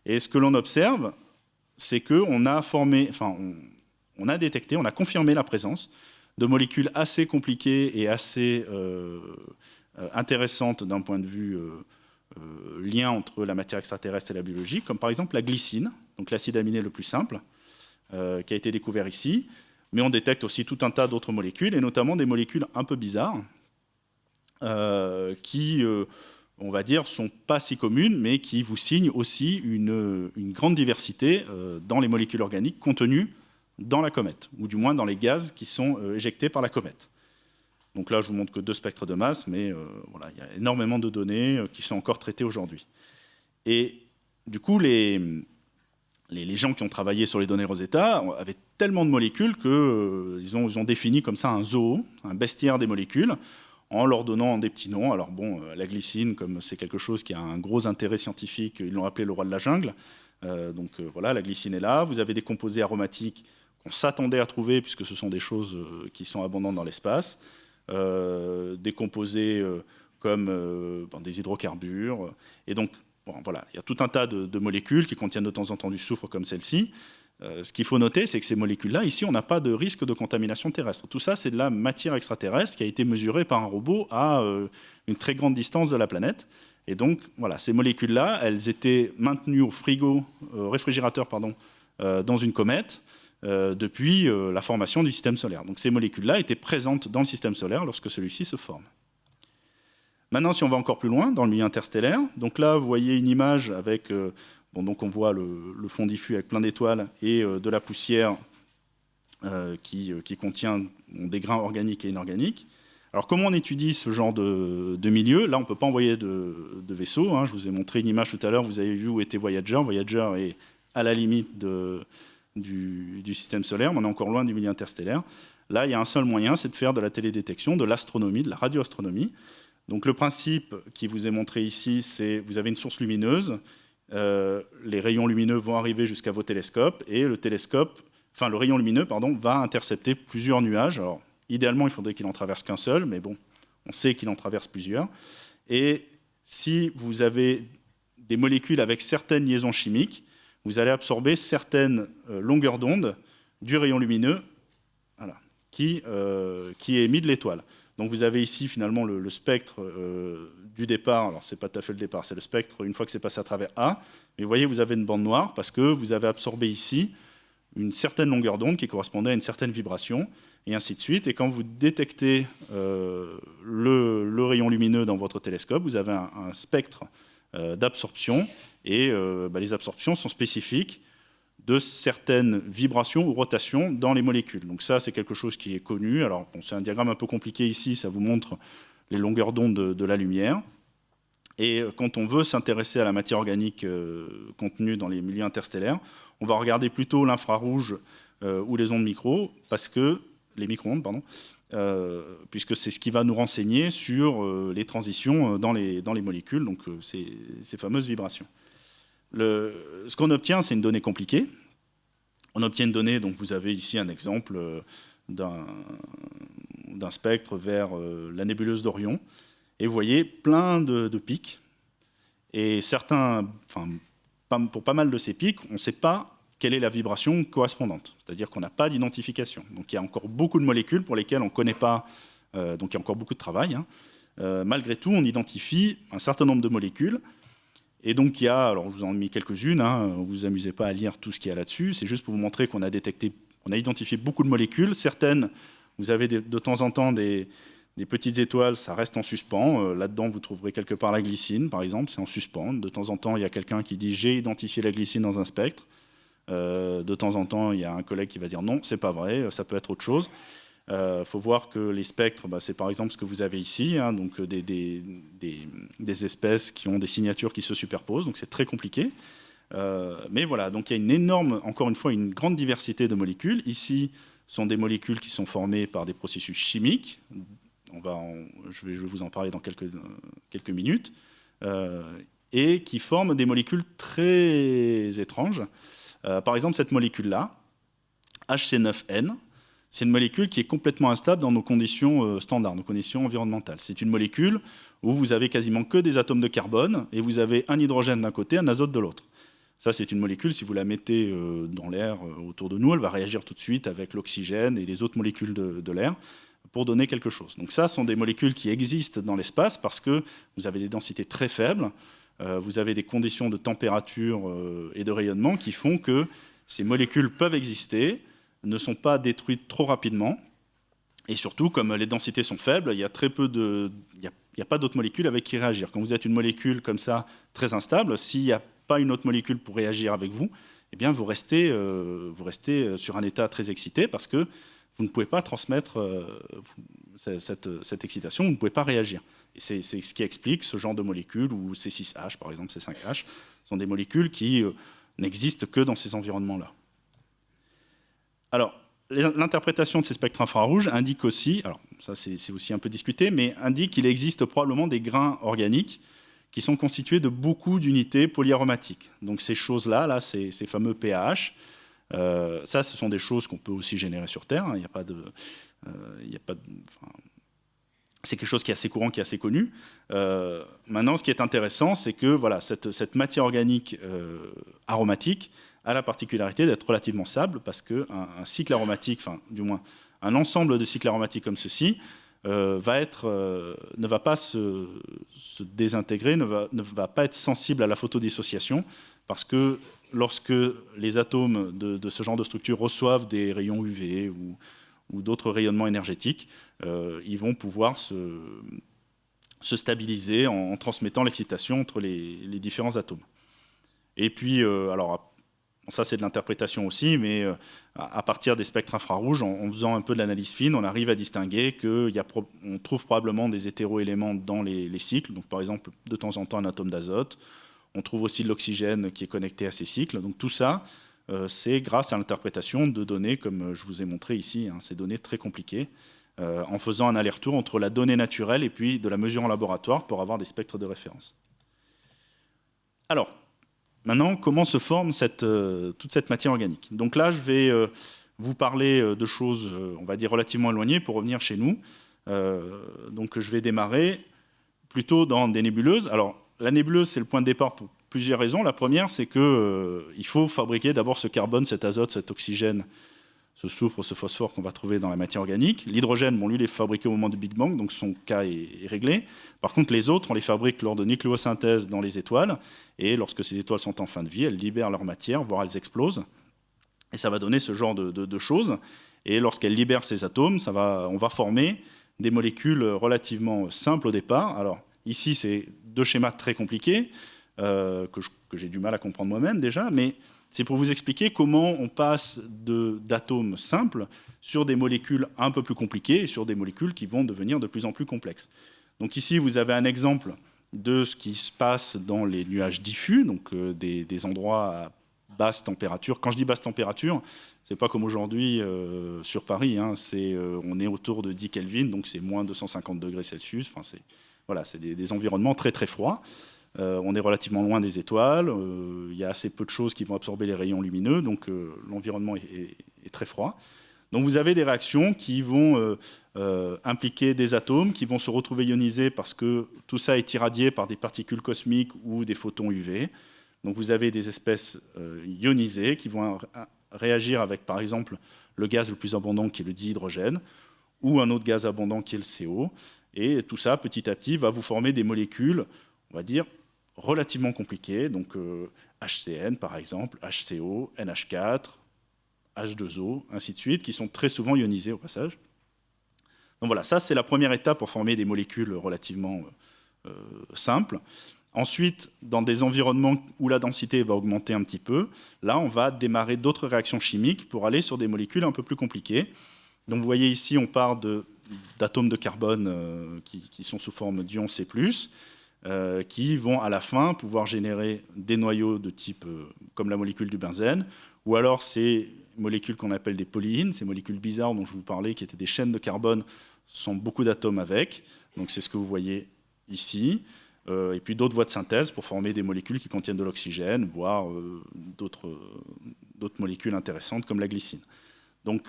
Et ce que l'on observe, c'est qu'on a on a détecté, on a confirmé la présence de molécules assez compliquées et assez intéressantes d'un point de vue lien entre la matière extraterrestre et la biologie, comme par exemple la glycine, donc l'acide aminé le plus simple, qui a été découvert ici. Mais on détecte aussi tout un tas d'autres molécules, et notamment des molécules un peu bizarres, qui, on va dire, sont pas si communes, mais qui vous signent aussi une grande diversité dans les molécules organiques contenues dans la comète, ou du moins dans les gaz qui sont éjectés par la comète. Donc là, je vous montre que 2 spectres de masse, mais voilà, il y a énormément de données qui sont encore traitées aujourd'hui. Et du coup, les gens qui ont travaillé sur les données Rosetta avaient tellement de molécules qu'ils ont défini comme ça un zoo, un bestiaire des molécules, en leur donnant des petits noms. Alors bon, la glycine, comme c'est quelque chose qui a un gros intérêt scientifique, ils l'ont appelé le roi de la jungle. Donc voilà, la glycine est là. Vous avez des composés aromatiques qu'on s'attendait à trouver, puisque ce sont des choses qui sont abondantes dans l'espace. Des composés comme des hydrocarbures. Et donc, bon, voilà, il y a tout un tas de molécules qui contiennent de temps en temps du soufre comme celle-ci. Ce qu'il faut noter, c'est que ces molécules-là, ici, on n'a pas de risque de contamination terrestre. Tout ça, c'est de la matière extraterrestre qui a été mesurée par un robot à une très grande distance de la planète. Et donc, voilà, ces molécules-là, elles étaient maintenues au réfrigérateur, dans une comète depuis la formation du système solaire. Donc, ces molécules-là étaient présentes dans le système solaire lorsque celui-ci se forme. Maintenant, si on va encore plus loin, dans le milieu interstellaire, donc là, vous voyez une image avec... donc on voit le fond diffus avec plein d'étoiles et de la poussière qui contient des grains organiques et inorganiques. Alors comment on étudie ce genre de milieu? Là, on ne peut pas envoyer de vaisseau. Je vous ai montré une image tout à l'heure, vous avez vu où était Voyager. Voyager est à la limite du système solaire, mais on est encore loin du milieu interstellaire. Là, il y a un seul moyen, c'est de faire de la télédétection, de l'astronomie, de la radioastronomie. Donc le principe qui vous est montré ici, c'est vous avez une source lumineuse, les rayons lumineux vont arriver jusqu'à vos télescopes et le rayon lumineux va intercepter plusieurs nuages. Alors, idéalement, il faudrait qu'il en traverse qu'un seul, mais bon, on sait qu'il en traverse plusieurs. Et si vous avez des molécules avec certaines liaisons chimiques, vous allez absorber certaines longueurs d'onde du rayon lumineux qui est émis de l'étoile. Donc vous avez ici finalement le spectre du départ. Alors c'est pas tout à fait le départ, c'est le spectre une fois que c'est passé à travers A. Mais vous voyez, vous avez une bande noire parce que vous avez absorbé ici une certaine longueur d'onde qui correspondait à une certaine vibration, et ainsi de suite. Et quand vous détectez le rayon lumineux dans votre télescope, vous avez un spectre d'absorption, et les absorptions sont spécifiques de certaines vibrations ou rotations dans les molécules. Donc ça, c'est quelque chose qui est connu. Alors, bon, c'est un diagramme un peu compliqué ici, ça vous montre les longueurs d'onde de la lumière. Et quand on veut s'intéresser à la matière organique contenue dans les milieux interstellaires, on va regarder plutôt l'infrarouge ou les ondes micro, les micro-ondes, puisque c'est ce qui va nous renseigner sur les transitions dans les molécules, donc ces fameuses vibrations. Ce qu'on obtient, c'est une donnée compliquée. On obtient une donnée, donc vous avez ici un exemple d'un spectre vers la nébuleuse d'Orion. Et vous voyez plein de pics. Et certains, pour pas mal de ces pics, on ne sait pas quelle est la vibration correspondante. C'est-à-dire qu'on n'a pas d'identification. Donc il y a encore beaucoup de molécules pour lesquelles on ne connaît pas, donc il y a encore beaucoup de travail. Malgré tout, on identifie un certain nombre de molécules. Et donc il y a, alors je vous en ai mis quelques-unes, vous ne vous amusez pas à lire tout ce qu'il y a là-dessus, c'est juste pour vous montrer qu'on a identifié beaucoup de molécules. Certaines, vous avez de temps en temps des petites étoiles, ça reste en suspens. Là-dedans, vous trouverez quelque part la glycine, par exemple, c'est en suspens. De temps en temps, il y a quelqu'un qui dit « j'ai identifié la glycine dans un spectre ». De temps en temps, il y a un collègue qui va dire « non, c'est pas vrai, ça peut être autre chose ». Faut voir que les spectres, c'est par exemple ce que vous avez ici, donc des espèces qui ont des signatures qui se superposent, donc c'est très compliqué. Mais voilà, donc il y a une énorme, encore une fois, une grande diversité de molécules. Ici, sont des molécules qui sont formées par des processus chimiques. Je vais vous en parler dans quelques minutes. Et qui forment des molécules très étranges. Par exemple, cette molécule-là, HC9N, c'est une molécule qui est complètement instable dans nos conditions standards, nos conditions environnementales. C'est une molécule où vous avez quasiment que des atomes de carbone et vous avez un hydrogène d'un côté, un azote de l'autre. Ça, c'est une molécule, si vous la mettez dans l'air autour de nous, elle va réagir tout de suite avec l'oxygène et les autres molécules de l'air pour donner quelque chose. Donc ça, ce sont des molécules qui existent dans l'espace parce que vous avez des densités très faibles, vous avez des conditions de température et de rayonnement qui font que ces molécules peuvent exister, ne sont pas détruites trop rapidement, et surtout, comme les densités sont faibles, il y a très peu il n'y a pas d'autres molécules avec qui réagir. Quand vous êtes une molécule comme ça, très instable, s'il n'y a pas une autre molécule pour réagir avec vous, eh bien vous restez sur un état très excité parce que vous ne pouvez pas transmettre cette excitation, vous ne pouvez pas réagir. Et c'est ce qui explique ce genre de molécules, ou C6H par exemple, C5H, sont des molécules qui n'existent que dans ces environnements-là. Alors, l'interprétation de ces spectres infrarouges indique aussi, alors ça c'est aussi un peu discuté, mais indique qu'il existe probablement des grains organiques qui sont constitués de beaucoup d'unités polyaromatiques. Donc ces choses-là, ces fameux PAH, ça ce sont des choses qu'on peut aussi générer sur Terre, il n'y a pas de... c'est quelque chose qui est assez courant, qui est assez connu. Maintenant, ce qui est intéressant, c'est que voilà, cette matière organique aromatique a la particularité d'être relativement stable parce qu'un cycle aromatique, enfin du moins un ensemble de cycles aromatiques comme ceci, ne va pas se désintégrer, ne va pas être sensible à la photodissociation parce que lorsque les atomes de ce genre de structure reçoivent des rayons UV ou d'autres rayonnements énergétiques, ils vont pouvoir se stabiliser en transmettant l'excitation entre les différents atomes. Et puis, alors, ça c'est de l'interprétation aussi, mais à partir des spectres infrarouges, en faisant un peu de l'analyse fine, on arrive à distinguer qu'on trouve probablement des hétéroéléments dans les cycles, donc par exemple de temps en temps un atome d'azote, on trouve aussi de l'oxygène qui est connecté à ces cycles, donc tout ça, c'est grâce à l'interprétation de données, comme je vous ai montré ici, ces données très compliquées, en faisant un aller-retour entre la donnée naturelle et puis de la mesure en laboratoire pour avoir des spectres de référence. Alors, maintenant, comment se forme toute cette matière organique? Donc là, je vais vous parler de choses, on va dire, relativement éloignées pour revenir chez nous. Donc je vais démarrer plutôt dans des nébuleuses. Alors, la nébuleuse, c'est le point de départ pour plusieurs raisons. La première, c'est qu'il faut fabriquer d'abord ce carbone, cet azote, cet oxygène, ce soufre, ce phosphore qu'on va trouver dans la matière organique. L'hydrogène, bon, lui, il est fabriqué au moment du Big Bang, donc son cas est réglé. Par contre, les autres, on les fabrique lors de nucléosynthèse dans les étoiles. Et lorsque ces étoiles sont en fin de vie, elles libèrent leur matière, voire elles explosent. Et ça va donner ce genre de choses. Et lorsqu'elles libèrent ces atomes, on va former des molécules relativement simples au départ. Alors, ici, c'est deux schémas très compliqués, que j'ai du mal à comprendre moi-même déjà, mais c'est pour vous expliquer comment on passe d'atomes simples sur des molécules un peu plus compliquées et sur des molécules qui vont devenir de plus en plus complexes. Donc ici, vous avez un exemple de ce qui se passe dans les nuages diffus, donc des endroits à basse température. Quand je dis basse température, c'est pas comme aujourd'hui sur Paris, on est autour de 10 Kelvin, donc c'est moins 250 degrés Celsius. Enfin, c'est des environnements très très froids. On est relativement loin des étoiles, il y a assez peu de choses qui vont absorber les rayons lumineux, donc l'environnement est très froid. Donc vous avez des réactions qui vont impliquer des atomes qui vont se retrouver ionisés parce que tout ça est irradié par des particules cosmiques ou des photons UV. Donc vous avez des espèces ionisées qui vont réagir avec, par exemple, le gaz le plus abondant qui est le dihydrogène, ou un autre gaz abondant qui est le CO. Et tout ça, petit à petit, va vous former des molécules, on va dire, relativement compliquées. Donc HCN, par exemple, HCO, NH4, H2O, ainsi de suite, qui sont très souvent ionisées au passage. Donc voilà, ça c'est la première étape pour former des molécules relativement simples. Ensuite, dans des environnements où la densité va augmenter un petit peu, là on va démarrer d'autres réactions chimiques pour aller sur des molécules un peu plus compliquées. Donc vous voyez ici, on part d'atomes de carbone qui sont sous forme d'ion C+, qui vont à la fin pouvoir générer des noyaux de type comme la molécule du benzène, ou alors ces molécules qu'on appelle des polyines, ces molécules bizarres dont je vous parlais, qui étaient des chaînes de carbone, sont beaucoup d'atomes avec. Donc c'est ce que vous voyez ici. Et puis d'autres voies de synthèse pour former des molécules qui contiennent de l'oxygène, voire d'autres molécules intéressantes comme la glycine. Donc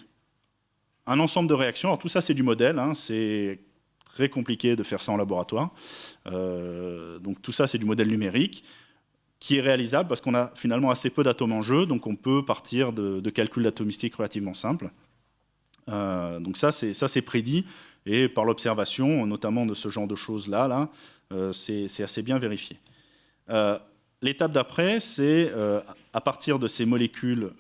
un ensemble de réactions. Alors tout ça c'est du modèle, hein, c'est très compliqué de faire ça en laboratoire. Donc tout ça c'est du modèle numérique qui est réalisable parce qu'on a finalement assez peu d'atomes en jeu, donc on peut partir de calculs d'atomistique relativement simples. Donc ça c'est prédit, et par l'observation, notamment de ce genre de choses-là, c'est assez bien vérifié. L'étape d'après, c'est à partir de ces molécules,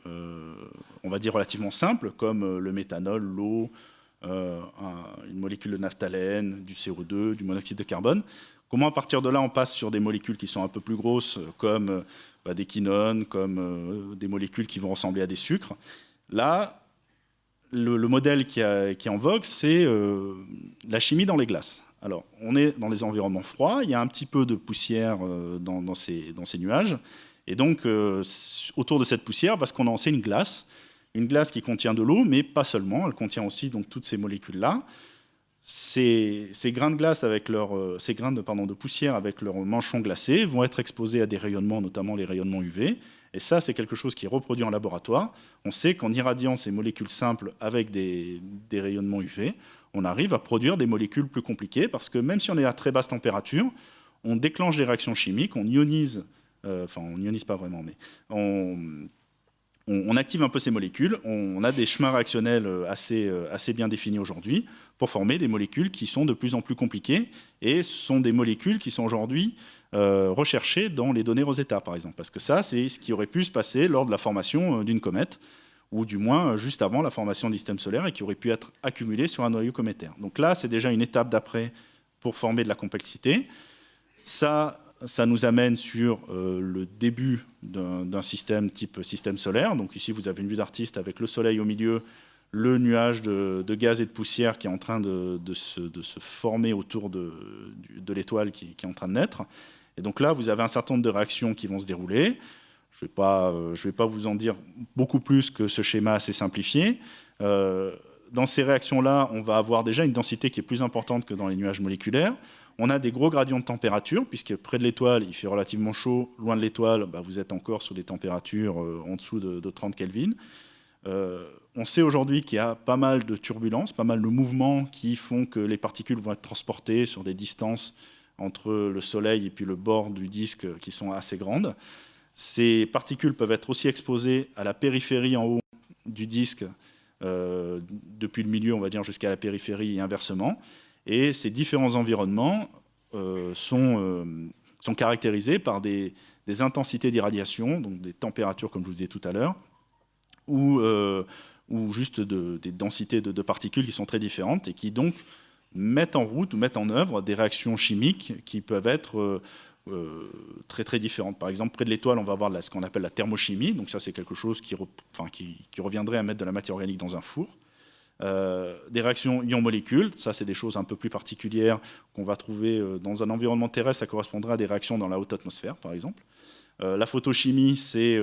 on va dire relativement simples, comme le méthanol, l'eau, une molécule de naphthalène, du CO2, du monoxyde de carbone, comment à partir de là on passe sur des molécules qui sont un peu plus grosses, comme des quinones, comme des molécules qui vont ressembler à des sucres. Là, le modèle qui est en vogue, c'est la chimie dans les glaces. Alors, on est dans les environnements froids, il y a un petit peu de poussière dans ces nuages, et donc autour de cette poussière va se condenser une glace qui contient de l'eau, mais pas seulement, elle contient aussi donc, toutes ces molécules-là. Ces grains de glace avec ces grains de poussière avec leurs manchons glacés vont être exposés à des rayonnements, notamment les rayonnements UV. Et ça, c'est quelque chose qui est reproduit en laboratoire. On sait qu'en irradiant ces molécules simples avec des rayonnements UV, on arrive à produire des molécules plus compliquées, parce que même si on est à très basse température, on déclenche des réactions chimiques, on ionise, enfin on n'ionise pas vraiment, mais on active un peu ces molécules, on a des chemins réactionnels assez bien définis aujourd'hui pour former des molécules qui sont de plus en plus compliquées, et ce sont des molécules qui sont aujourd'hui recherchées dans les données Rosetta, par exemple, parce que ça, c'est ce qui aurait pu se passer lors de la formation d'une comète, ou du moins juste avant la formation du système solaire, et qui aurait pu être accumulé sur un noyau cométaire. Donc là, c'est déjà une étape d'après pour former de la complexité. Ça nous amène sur le début d'un système type système solaire. Donc ici, vous avez une vue d'artiste avec le soleil au milieu, le nuage de gaz et de poussière qui est en train de se former autour de l'étoile qui est en train de naître. Et donc là, vous avez un certain nombre de réactions qui vont se dérouler. Je ne vais pas vous en dire beaucoup plus que ce schéma assez simplifié. Dans ces réactions-là, on va avoir déjà une densité qui est plus importante que dans les nuages moléculaires. On a des gros gradients de température, puisque près de l'étoile, il fait relativement chaud. Loin de l'étoile, vous êtes encore sur des températures en dessous de 30 Kelvin. On sait aujourd'hui qu'il y a pas mal de turbulences, pas mal de mouvements qui font que les particules vont être transportées sur des distances entre le Soleil et puis le bord du disque qui sont assez grandes. Ces particules peuvent être aussi exposées à la périphérie en haut du disque, depuis le milieu, on va dire, jusqu'à la périphérie et inversement. Et ces différents environnements sont caractérisés par des intensités d'irradiation, donc des températures, comme je vous disais tout à l'heure, ou juste des densités de particules qui sont très différentes et qui donc mettent en route ou mettent en œuvre des réactions chimiques qui peuvent être très très différentes. Par exemple, près de l'étoile, on va avoir ce qu'on appelle la thermochimie. Donc ça, c'est quelque chose qui reviendrait à mettre de la matière organique dans un four. Des réactions ion-molécules, ça c'est des choses un peu plus particulières qu'on va trouver dans un environnement terrestre. Ça correspondrait à des réactions dans la haute atmosphère, par exemple. La photochimie, c'est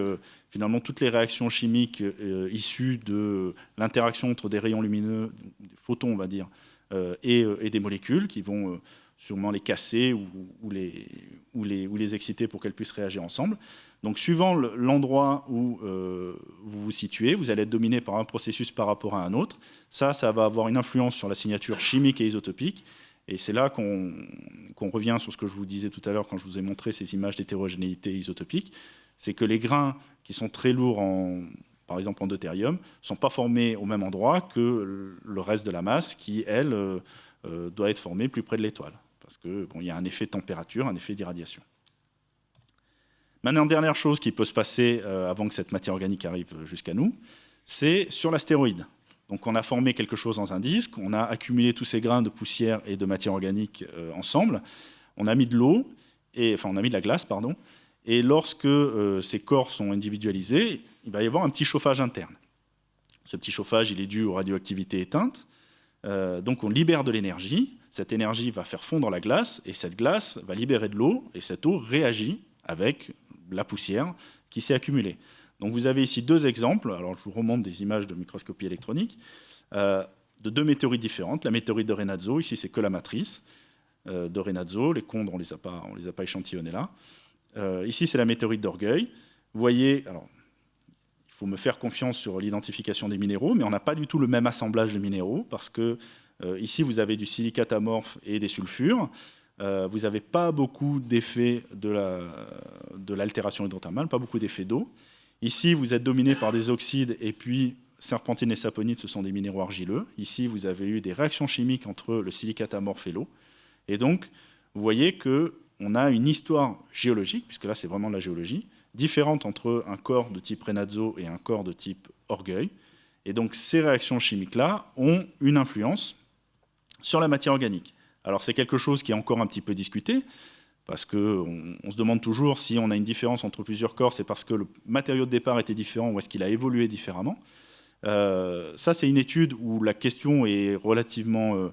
finalement toutes les réactions chimiques issues de l'interaction entre des rayons lumineux, des photons on va dire, et des molécules qui vont sûrement les casser ou les exciter pour qu'elles puissent réagir ensemble. Donc suivant l'endroit où vous vous situez, vous allez être dominé par un processus par rapport à un autre. Ça va avoir une influence sur la signature chimique et isotopique. Et c'est là qu'on revient sur ce que je vous disais tout à l'heure quand je vous ai montré ces images d'hétérogénéité isotopique, c'est que les grains qui sont très lourds, par exemple en deutérium, ne sont pas formés au même endroit que le reste de la masse qui, elle, doit être formée plus près de l'étoile. Parce qu'il y a un effet température, un effet d'irradiation. Maintenant, dernière chose qui peut se passer avant que cette matière organique arrive jusqu'à nous, c'est sur l'astéroïde. Donc on a formé quelque chose dans un disque, on a accumulé tous ces grains de poussière et de matière organique ensemble, on a mis de l'eau, on a mis de la glace, pardon, et lorsque ces corps sont individualisés, il va y avoir un petit chauffage interne. Ce petit chauffage, il est dû aux radioactivités éteintes, donc on libère de l'énergie, cette énergie va faire fondre la glace, et cette glace va libérer de l'eau, et cette eau réagit avec la poussière qui s'est accumulée. Donc vous avez ici deux exemples, alors je vous remonte des images de microscopie électronique, de deux météorites différentes. La météorite de Renazzo, ici c'est que la matrice de Renazzo, les condres on les a pas échantillonnés là. Ici c'est la météorite d'Orgueil. Vous voyez, alors il faut me faire confiance sur l'identification des minéraux, mais on n'a pas du tout le même assemblage de minéraux, parce que ici vous avez du silicate amorphe et des sulfures. Vous n'avez pas beaucoup d'effets de l'altération hydrothermale, pas beaucoup d'effets d'eau. Ici, vous êtes dominé par des oxydes, et puis serpentine et saponite, ce sont des minéraux argileux. Ici, vous avez eu des réactions chimiques entre le silicate amorphe et l'eau. Et donc, vous voyez qu'on a une histoire géologique, puisque là, c'est vraiment de la géologie, différente entre un corps de type Renazzo et un corps de type Orgueil. Et donc, ces réactions chimiques-là ont une influence sur la matière organique. Alors, c'est quelque chose qui est encore un petit peu discuté, parce qu'on se demande toujours si on a une différence entre plusieurs corps, c'est parce que le matériau de départ était différent ou est-ce qu'il a évolué différemment. Ça, c'est une étude où la question est relativement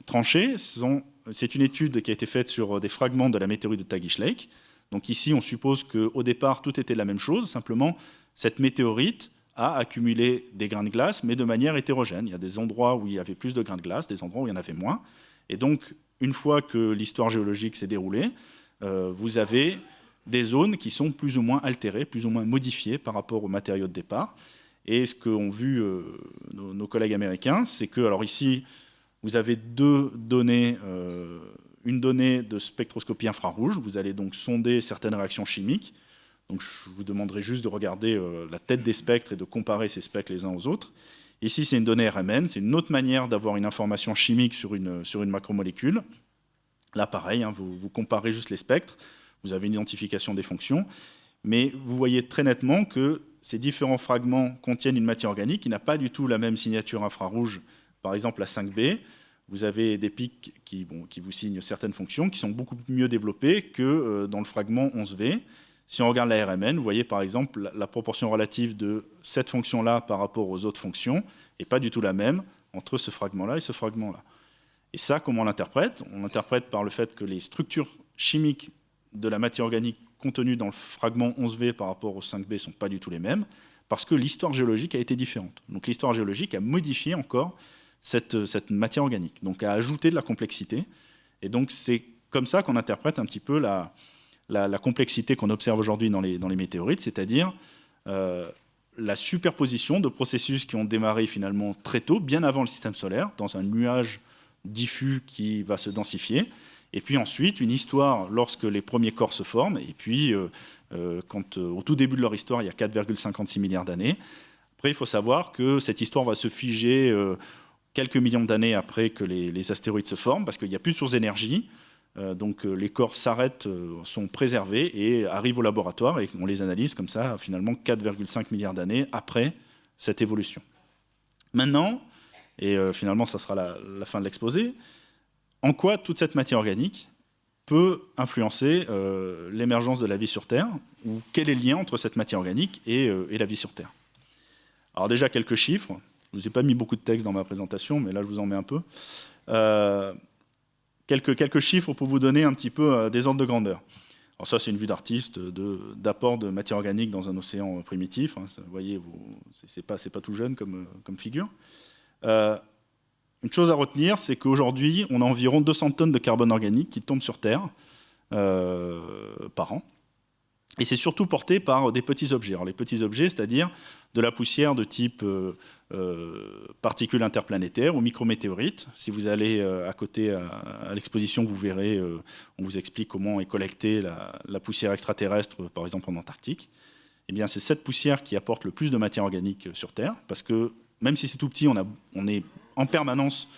tranchée. C'est une étude qui a été faite sur des fragments de la météorite de Tagish Lake. Donc ici, on suppose qu'au départ, tout était la même chose. Simplement, cette météorite a accumulé des grains de glace, mais de manière hétérogène. Il y a des endroits où il y avait plus de grains de glace, des endroits où il y en avait moins. Et donc, une fois que l'histoire géologique s'est déroulée, vous avez des zones qui sont plus ou moins altérées, plus ou moins modifiées par rapport aux matériaux de départ. Et ce qu'ont vu nos collègues américains, c'est que, alors ici, vous avez deux données, une donnée de spectroscopie infrarouge. Vous allez donc sonder certaines réactions chimiques. Donc je vous demanderai juste de regarder la tête des spectres et de comparer ces spectres les uns aux autres. Ici, c'est une donnée RMN, c'est une autre manière d'avoir une information chimique sur une macromolécule. Là, pareil, hein, vous comparez juste les spectres, vous avez une identification des fonctions, mais vous voyez très nettement que ces différents fragments contiennent une matière organique qui n'a pas du tout la même signature infrarouge. Par exemple, la 5B, vous avez des pics qui vous signent certaines fonctions qui sont beaucoup mieux développées que dans le fragment 11V. Si on regarde la RMN, vous voyez par exemple la proportion relative de cette fonction-là par rapport aux autres fonctions n'est pas du tout la même entre ce fragment-là et ce fragment-là. Et ça, comment on l'interprète? On l'interprète par le fait que les structures chimiques de la matière organique contenue dans le fragment 11V par rapport au 5B ne sont pas du tout les mêmes, parce que l'histoire géologique a été différente. Donc l'histoire géologique a modifié encore cette matière organique, donc a ajouté de la complexité. Et donc c'est comme ça qu'on interprète un petit peu la complexité qu'on observe aujourd'hui dans les météorites, c'est-à-dire la superposition de processus qui ont démarré finalement très tôt, bien avant le système solaire, dans un nuage diffus qui va se densifier, et puis ensuite une histoire lorsque les premiers corps se forment, et puis quand au tout début de leur histoire, il y a 4,56 milliards d'années. Après, il faut savoir que cette histoire va se figer quelques millions d'années après que les astéroïdes se forment, parce qu'il n'y a plus de source d'énergie. Donc les corps s'arrêtent, sont préservés et arrivent au laboratoire et on les analyse comme ça, finalement 4,5 milliards d'années après cette évolution. Maintenant, et finalement ça sera la fin de l'exposé, en quoi toute cette matière organique peut influencer l'émergence de la vie sur Terre, ou quel est le lien entre cette matière organique et la vie sur Terre? Alors déjà quelques chiffres, je ne vous ai pas mis beaucoup de texte dans ma présentation, mais là je vous en mets un peu. Quelques chiffres pour vous donner un petit peu des ordres de grandeur. Alors ça, c'est une vue d'artiste d'apport de matière organique dans un océan primitif. Hein, vous voyez, c'est pas tout jeune comme figure. Une chose à retenir, c'est qu'aujourd'hui, on a environ 200 tonnes de carbone organique qui tombent sur Terre par an. Et c'est surtout porté par des petits objets. Alors les petits objets, c'est-à-dire de la poussière de type particules interplanétaires ou micrométéorites. Si vous allez à côté à l'exposition, vous verrez, on vous explique comment est collectée la poussière extraterrestre, par exemple en Antarctique. Eh bien, c'est cette poussière qui apporte le plus de matière organique sur Terre, parce que même si c'est tout petit, on est en permanence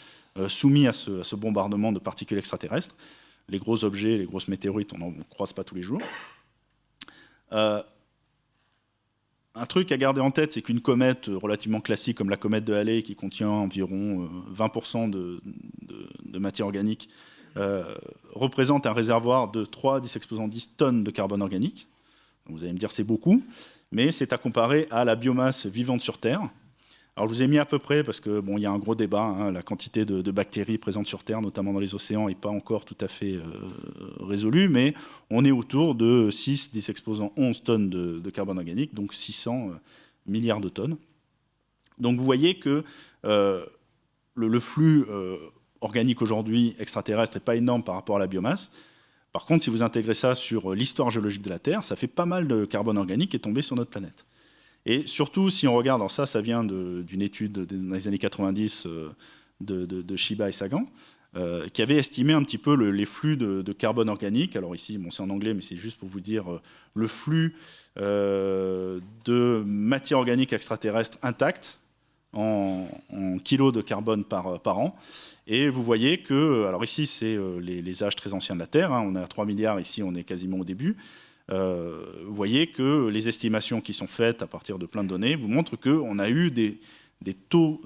soumis à ce bombardement de particules extraterrestres. Les gros objets, les grosses météorites, on n'en croise pas tous les jours. Un truc à garder en tête, c'est qu'une comète relativement classique comme la comète de Halley, qui contient environ 20% de matière organique, représente un réservoir de 3 10 exposant 10 tonnes de carbone organique. Donc vous allez me dire c'est beaucoup, mais c'est à comparer à la biomasse vivante sur Terre. Alors je vous ai mis à peu près, parce que bon, il y a un gros débat, hein, la quantité de bactéries présentes sur Terre, notamment dans les océans, n'est pas encore tout à fait résolue, mais on est autour de 6, 10 exposant 11 tonnes de carbone organique, donc 600 milliards de tonnes. Donc vous voyez que le flux organique aujourd'hui extraterrestre n'est pas énorme par rapport à la biomasse. Par contre, si vous intégrez ça sur l'histoire géologique de la Terre, ça fait pas mal de carbone organique qui est tombé sur notre planète. Et surtout, si on regarde, alors ça vient d'une étude dans les années 90 de Shiba et Sagan, qui avait estimé un petit peu les flux de carbone organique. Alors ici, bon, c'est en anglais, mais c'est juste pour vous dire le flux de matière organique extraterrestre intacte en kilos de carbone par an. Et vous voyez que, alors ici, c'est les âges très anciens de la Terre, hein, on est à 3 milliards, ici on est quasiment au début. Vous voyez que les estimations qui sont faites à partir de plein de données vous montrent qu'on a eu des taux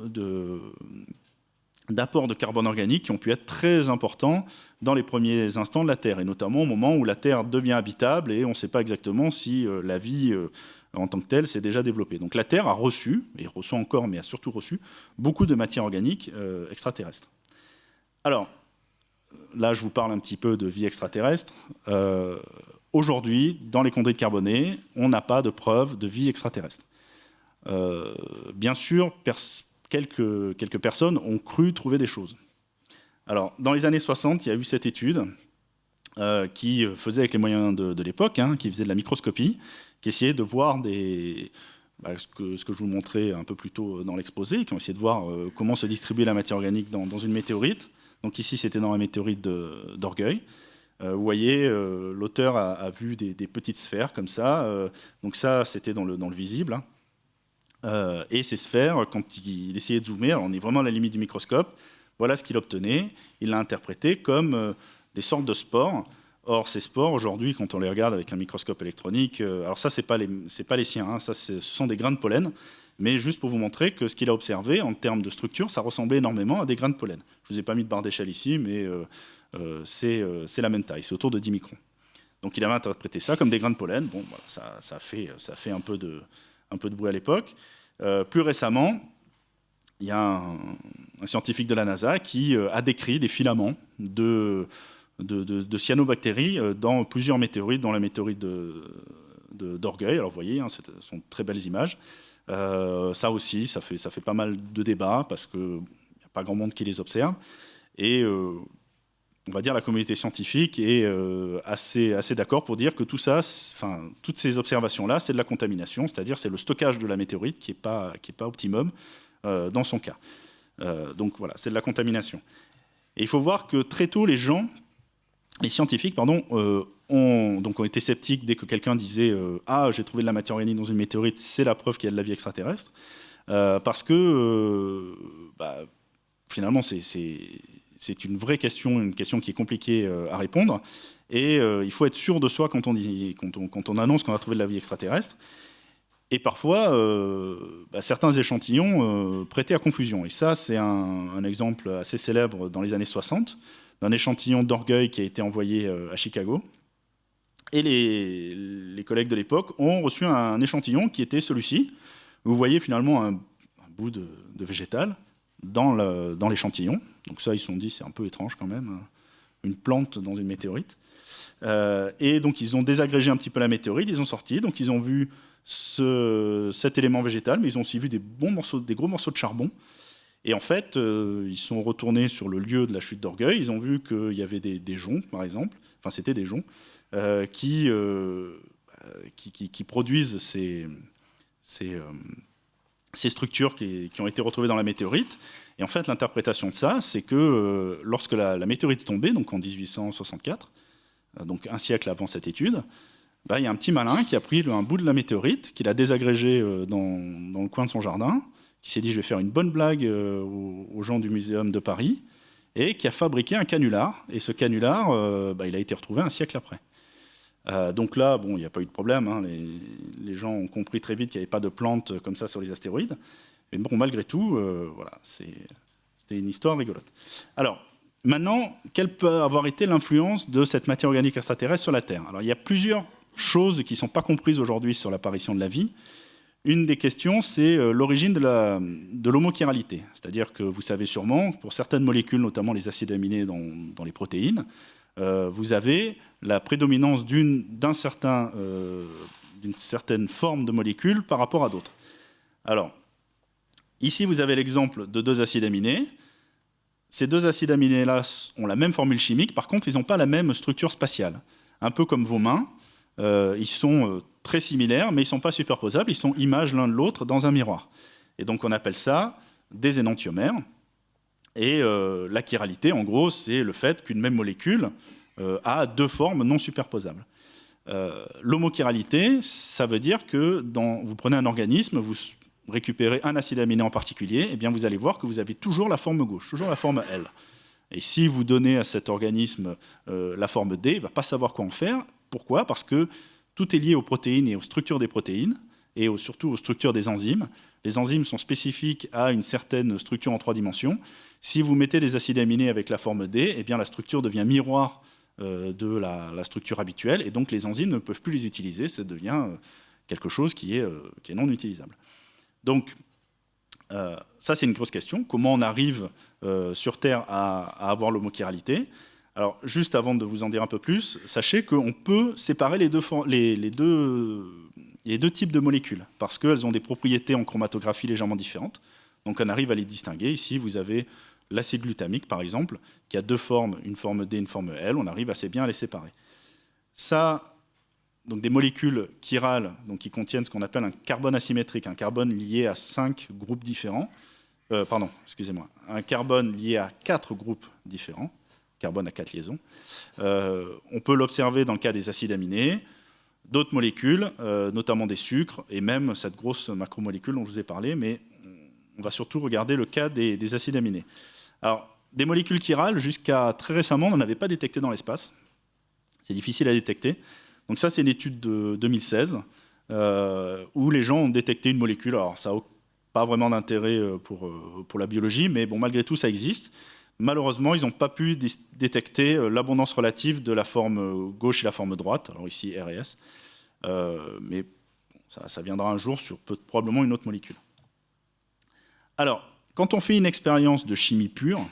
d'apport de carbone organique qui ont pu être très importants dans les premiers instants de la Terre, et notamment au moment où la Terre devient habitable et on ne sait pas exactement si la vie en tant que telle s'est déjà développée. Donc la Terre a reçu, et reçoit encore, mais a surtout reçu, beaucoup de matière organique extraterrestre. Alors, là je vous parle un petit peu de vie extraterrestre. Aujourd'hui, dans les chondrites carbonées, on n'a pas de preuve de vie extraterrestre. Bien sûr, quelques personnes ont cru trouver des choses. Alors, dans les années 60, il y a eu cette étude qui faisait avec les moyens de l'époque, hein, qui faisait de la microscopie, qui essayait de voir ce que je vous montrais un peu plus tôt dans l'exposé, qui ont essayé de voir comment se distribuait la matière organique dans une météorite. Donc ici, c'était dans la météorite d'Orgueil. Vous voyez, l'auteur a vu des petites sphères comme ça. Donc ça, c'était dans le visible. Hein. Et ces sphères, quand il essayait de zoomer, alors on est vraiment à la limite du microscope, voilà ce qu'il obtenait. Il l'a interprété comme des sortes de spores. Or, ces spores, aujourd'hui, quand on les regarde avec un microscope électronique, alors ça, c'est pas les siens, hein, ça, ce sont des grains de pollen. Mais juste pour vous montrer que ce qu'il a observé en termes de structure, ça ressemblait énormément à des grains de pollen. Je ne vous ai pas mis de barre d'échelle ici, mais c'est la même taille, c'est autour de 10 microns. Donc il avait interprété ça comme des grains de pollen. Bon, voilà, ça fait un peu de bruit à l'époque. Plus récemment, il y a un scientifique de la NASA qui a décrit des filaments de cyanobactéries dans plusieurs météorites, dont la météorite d'Orgueil. Alors vous voyez, hein, ce sont de très belles images. Ça aussi, ça fait pas mal de débats parce qu'il n'y a pas grand monde qui les observe. Et on va dire la communauté scientifique est assez d'accord pour dire que tout ça, toutes ces observations-là, c'est de la contamination, c'est-à-dire c'est le stockage de la météorite qui n'est pas optimum dans son cas. Donc voilà, c'est de la contamination. Et il faut voir que très tôt, les scientifiques ont été sceptiques dès que quelqu'un disait « Ah, j'ai trouvé de la matière organique dans une météorite, c'est la preuve qu'il y a de la vie extraterrestre ». Parce que finalement, c'est une vraie question, une question qui est compliquée à répondre. Et il faut être sûr de soi quand on annonce qu'on a trouvé de la vie extraterrestre. Et parfois, certains échantillons prêtaient à confusion. Et ça, c'est un exemple assez célèbre dans les années 60, d'un échantillon d'Orgueil qui a été envoyé à Chicago. Et les collègues de l'époque ont reçu un échantillon qui était celui-ci. Vous voyez finalement un bout de végétal dans l'échantillon. Donc ça, ils se sont dit, c'est un peu étrange quand même, une plante dans une météorite. Et donc, ils ont désagrégé un petit peu la météorite, ils ont sorti, donc ils ont vu cet élément végétal, mais ils ont aussi vu des gros morceaux de charbon. Et en fait, ils sont retournés sur le lieu de la chute d'Orgueil, ils ont vu qu'il y avait des joncs, par exemple, enfin c'était des joncs, qui qui produisent ces structures qui ont été retrouvées dans la météorite. Et en fait, l'interprétation de ça, c'est que lorsque la météorite est tombée, donc en 1864, donc un siècle avant cette étude, il y a un petit malin qui a pris un bout de la météorite, qui l'a désagrégé dans le coin de son jardin, qui s'est dit je vais faire une bonne blague aux gens du Muséum de Paris, et qui a fabriqué un canular. Et ce canular, il a été retrouvé un siècle après. Donc là, bon, il n'y a pas eu de problème. Hein, les gens ont compris très vite qu'il n'y avait pas de plantes comme ça sur les astéroïdes. Mais bon, malgré tout, voilà, c'était une histoire rigolote. Alors, maintenant, quelle peut avoir été l'influence de cette matière organique extraterrestre sur la Terre? Alors, il y a plusieurs choses qui ne sont pas comprises aujourd'hui sur l'apparition de la vie. Une des questions, c'est l'origine de l'homochiralité. C'est-à-dire que vous savez sûrement, pour certaines molécules, notamment les acides aminés dans les protéines, vous avez la prédominance d'une certaine forme de molécule par rapport à d'autres. Alors, ici, vous avez l'exemple de 2 acides aminés. Ces 2 acides aminés-là ont la même formule chimique, par contre, ils n'ont pas la même structure spatiale. Un peu comme vos mains, ils sont très similaires, mais ils ne sont pas superposables, ils sont images l'un de l'autre dans un miroir. Et donc, on appelle ça des énantiomères. Et la chiralité, en gros, c'est le fait qu'une même molécule a 2 formes non superposables. L'homochiralité, ça veut dire que vous prenez un organisme, vous récupérez un acide aminé en particulier, et bien vous allez voir que vous avez toujours la forme gauche, toujours la forme L. Et si vous donnez à cet organisme la forme D, il ne va pas savoir quoi en faire. Pourquoi? Parce que tout est lié aux protéines et aux structures des protéines, et surtout aux structures des enzymes. Les enzymes sont spécifiques à une certaine structure en 3 dimensions. Si vous mettez des acides aminés avec la forme D, eh bien la structure devient miroir de la structure habituelle, et donc les enzymes ne peuvent plus les utiliser, ça devient quelque chose qui est non utilisable. Donc, ça c'est une grosse question. Comment on arrive sur Terre à avoir l'homochiralité? Alors, juste avant de vous en dire un peu plus, sachez qu'on peut séparer les deux types de molécules, parce qu'elles ont des propriétés en chromatographie légèrement différentes. Donc on arrive à les distinguer. Ici, vous avez l'acide glutamique, par exemple, qui a 2 formes, une forme D, une forme L. On arrive assez bien à les séparer. Ça, donc des molécules chirales, donc qui contiennent ce qu'on appelle un carbone asymétrique, un carbone lié à 5 groupes différents. Un carbone lié à 4 groupes différents. Carbone à 4 liaisons. On peut l'observer dans le cas des acides aminés, d'autres molécules, notamment des sucres, et même cette grosse macromolécule dont je vous ai parlé, mais on va surtout regarder le cas des acides aminés. Alors, des molécules chirales, jusqu'à très récemment, on n'en avait pas détecté dans l'espace. C'est difficile à détecter. Donc ça, c'est une étude de 2016, où les gens ont détecté une molécule. Alors, ça n'a pas vraiment d'intérêt pour la biologie, mais bon, malgré tout, ça existe. Malheureusement, ils n'ont pas pu détecter l'abondance relative de la forme gauche et la forme droite, alors ici R et S, mais ça viendra un jour sur probablement une autre molécule. Alors, quand on fait une expérience de chimie pure,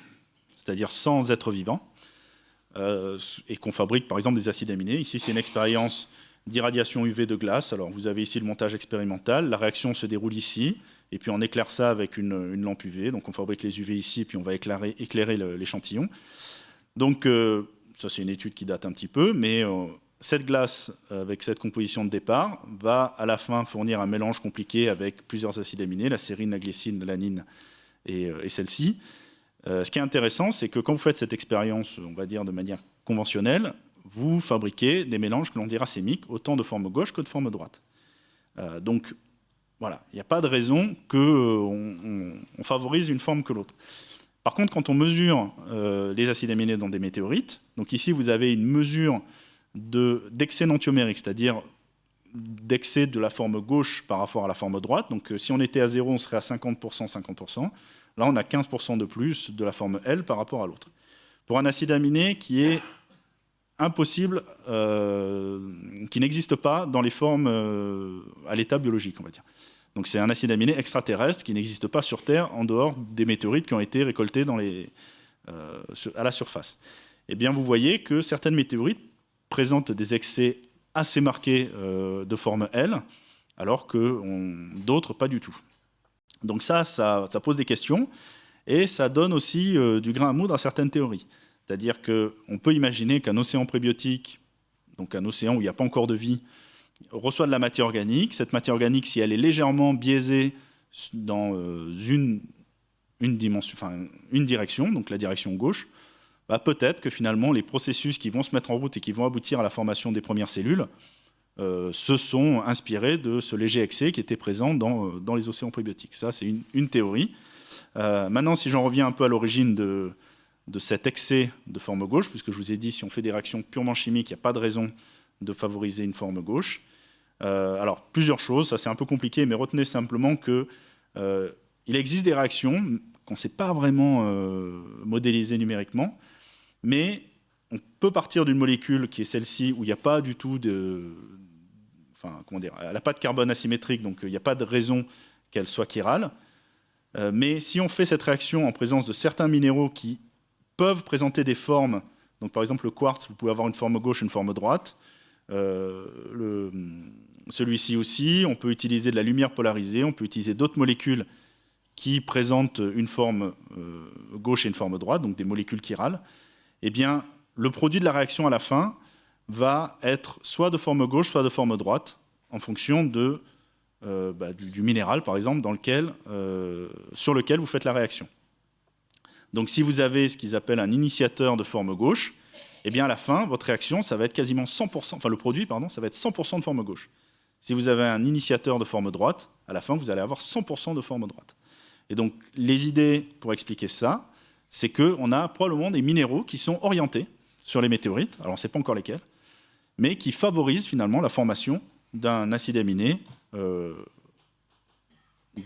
c'est-à-dire sans être vivant, et qu'on fabrique par exemple des acides aminés, ici c'est une expérience d'irradiation UV de glace, alors vous avez ici le montage expérimental, la réaction se déroule ici, et puis on éclaire ça avec une lampe UV. Donc on fabrique les UV ici, et puis on va éclairer l'échantillon. Donc ça c'est une étude qui date un petit peu, mais cette glace, avec cette composition de départ, va à la fin fournir un mélange compliqué avec plusieurs acides aminés, la sérine, la glycine, l'anine et celle-ci. Ce qui est intéressant, c'est que quand vous faites cette expérience, on va dire de manière conventionnelle, vous fabriquez des mélanges que l'on dit racémiques, autant de forme gauche que de forme droite. Donc, voilà, il n'y a pas de raison qu'on favorise une forme que l'autre. Par contre, quand on mesure les acides aminés dans des météorites, donc ici vous avez une mesure d'excès énantiomérique, c'est-à-dire d'excès de la forme gauche par rapport à la forme droite. Donc si on était à 0, on serait à 50%, 50%. Là, on a 15% de plus de la forme L par rapport à l'autre. Pour un acide aminé qui est impossible, qui n'existe pas dans les formes à l'état biologique, on va dire. Donc c'est un acide aminé extraterrestre qui n'existe pas sur Terre en dehors des météorites qui ont été récoltées à la surface. Eh bien, vous voyez que certaines météorites présentent des excès assez marqués de forme L, alors que d'autres pas du tout. Donc ça pose des questions, et ça donne aussi du grain à moudre à certaines théories. C'est-à-dire qu'on peut imaginer qu'un océan prébiotique, donc un océan où il n'y a pas encore de vie, reçoit de la matière organique. Cette matière organique, si elle est légèrement biaisée dans une direction, donc la direction gauche, bah peut-être que finalement les processus qui vont se mettre en route et qui vont aboutir à la formation des premières cellules se sont inspirés de ce léger excès qui était présent dans les océans prébiotiques. Ça, c'est une théorie. Maintenant, si j'en reviens un peu à l'origine de cet excès de forme gauche, puisque je vous ai dit, si on fait des réactions purement chimiques, il n'y a pas de raison de favoriser une forme gauche. Alors, plusieurs choses, ça c'est un peu compliqué, mais retenez simplement qu'il existe des réactions qu'on ne sait pas vraiment modéliser numériquement, mais on peut partir d'une molécule qui est celle-ci, où il n'y a pas du tout elle n'a pas de carbone asymétrique, donc il n'y a pas de raison qu'elle soit chirale. Mais si on fait cette réaction en présence de certains minéraux qui peuvent présenter des formes, donc par exemple le quartz, vous pouvez avoir une forme gauche, une forme droite, celui-ci aussi, on peut utiliser de la lumière polarisée, on peut utiliser d'autres molécules qui présentent une forme gauche et une forme droite, donc des molécules chirales, eh bien, le produit de la réaction à la fin va être soit de forme gauche, soit de forme droite, en fonction du minéral, par exemple, sur lequel vous faites la réaction. Donc si vous avez ce qu'ils appellent un initiateur de forme gauche, eh bien à la fin, votre réaction, ça va être quasiment 100%, enfin le produit, pardon, ça va être 100% de forme gauche. Si vous avez un initiateur de forme droite, à la fin, vous allez avoir 100% de forme droite. Et donc les idées pour expliquer ça, c'est qu'on a probablement des minéraux qui sont orientés sur les météorites, alors on ne sait pas encore lesquels, mais qui favorisent finalement la formation d'un acide aminé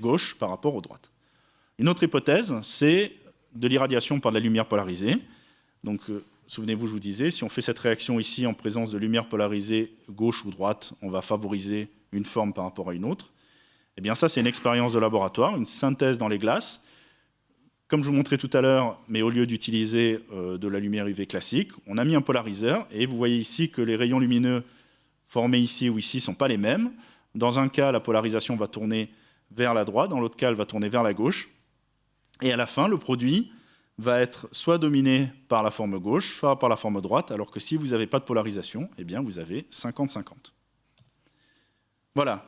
gauche par rapport aux droites. Une autre hypothèse, c'est de l'irradiation par de la lumière polarisée. Donc, souvenez-vous, je vous disais, si on fait cette réaction ici en présence de lumière polarisée gauche ou droite, on va favoriser une forme par rapport à une autre. Eh bien, ça, c'est une expérience de laboratoire, une synthèse dans les glaces. Comme je vous montrais tout à l'heure, mais au lieu d'utiliser de la lumière UV classique, on a mis un polariseur, et vous voyez ici que les rayons lumineux formés ici ou ici ne sont pas les mêmes. Dans un cas, la polarisation va tourner vers la droite, dans l'autre cas, elle va tourner vers la gauche. Et à la fin, le produit va être soit dominé par la forme gauche, soit par la forme droite, alors que si vous n'avez pas de polarisation, eh bien vous avez 50-50. Voilà.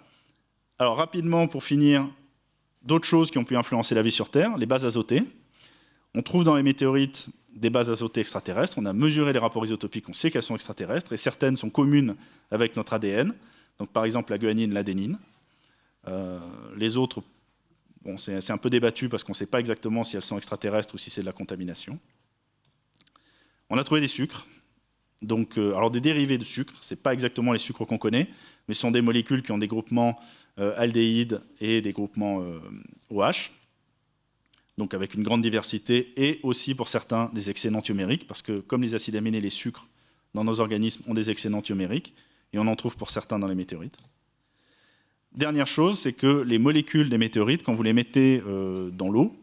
Alors rapidement, pour finir, d'autres choses qui ont pu influencer la vie sur Terre, les bases azotées. On trouve dans les météorites des bases azotées extraterrestres. On a mesuré les rapports isotopiques, on sait qu'elles sont extraterrestres, et certaines sont communes avec notre ADN. Donc par exemple la guanine, l'adénine. Les autres, bon, c'est un peu débattu parce qu'on ne sait pas exactement si elles sont extraterrestres ou si c'est de la contamination. On a trouvé des sucres, donc, alors des dérivés de sucre, ce n'est pas exactement les sucres qu'on connaît, mais ce sont des molécules qui ont des groupements aldéhydes et des groupements OH, donc avec une grande diversité, et aussi pour certains des excès enantiomériques, parce que comme les acides aminés, les sucres dans nos organismes ont des excès enantiomériques, et on en trouve pour certains dans les météorites. Dernière chose, c'est que les molécules des météorites, quand vous les mettez dans l'eau,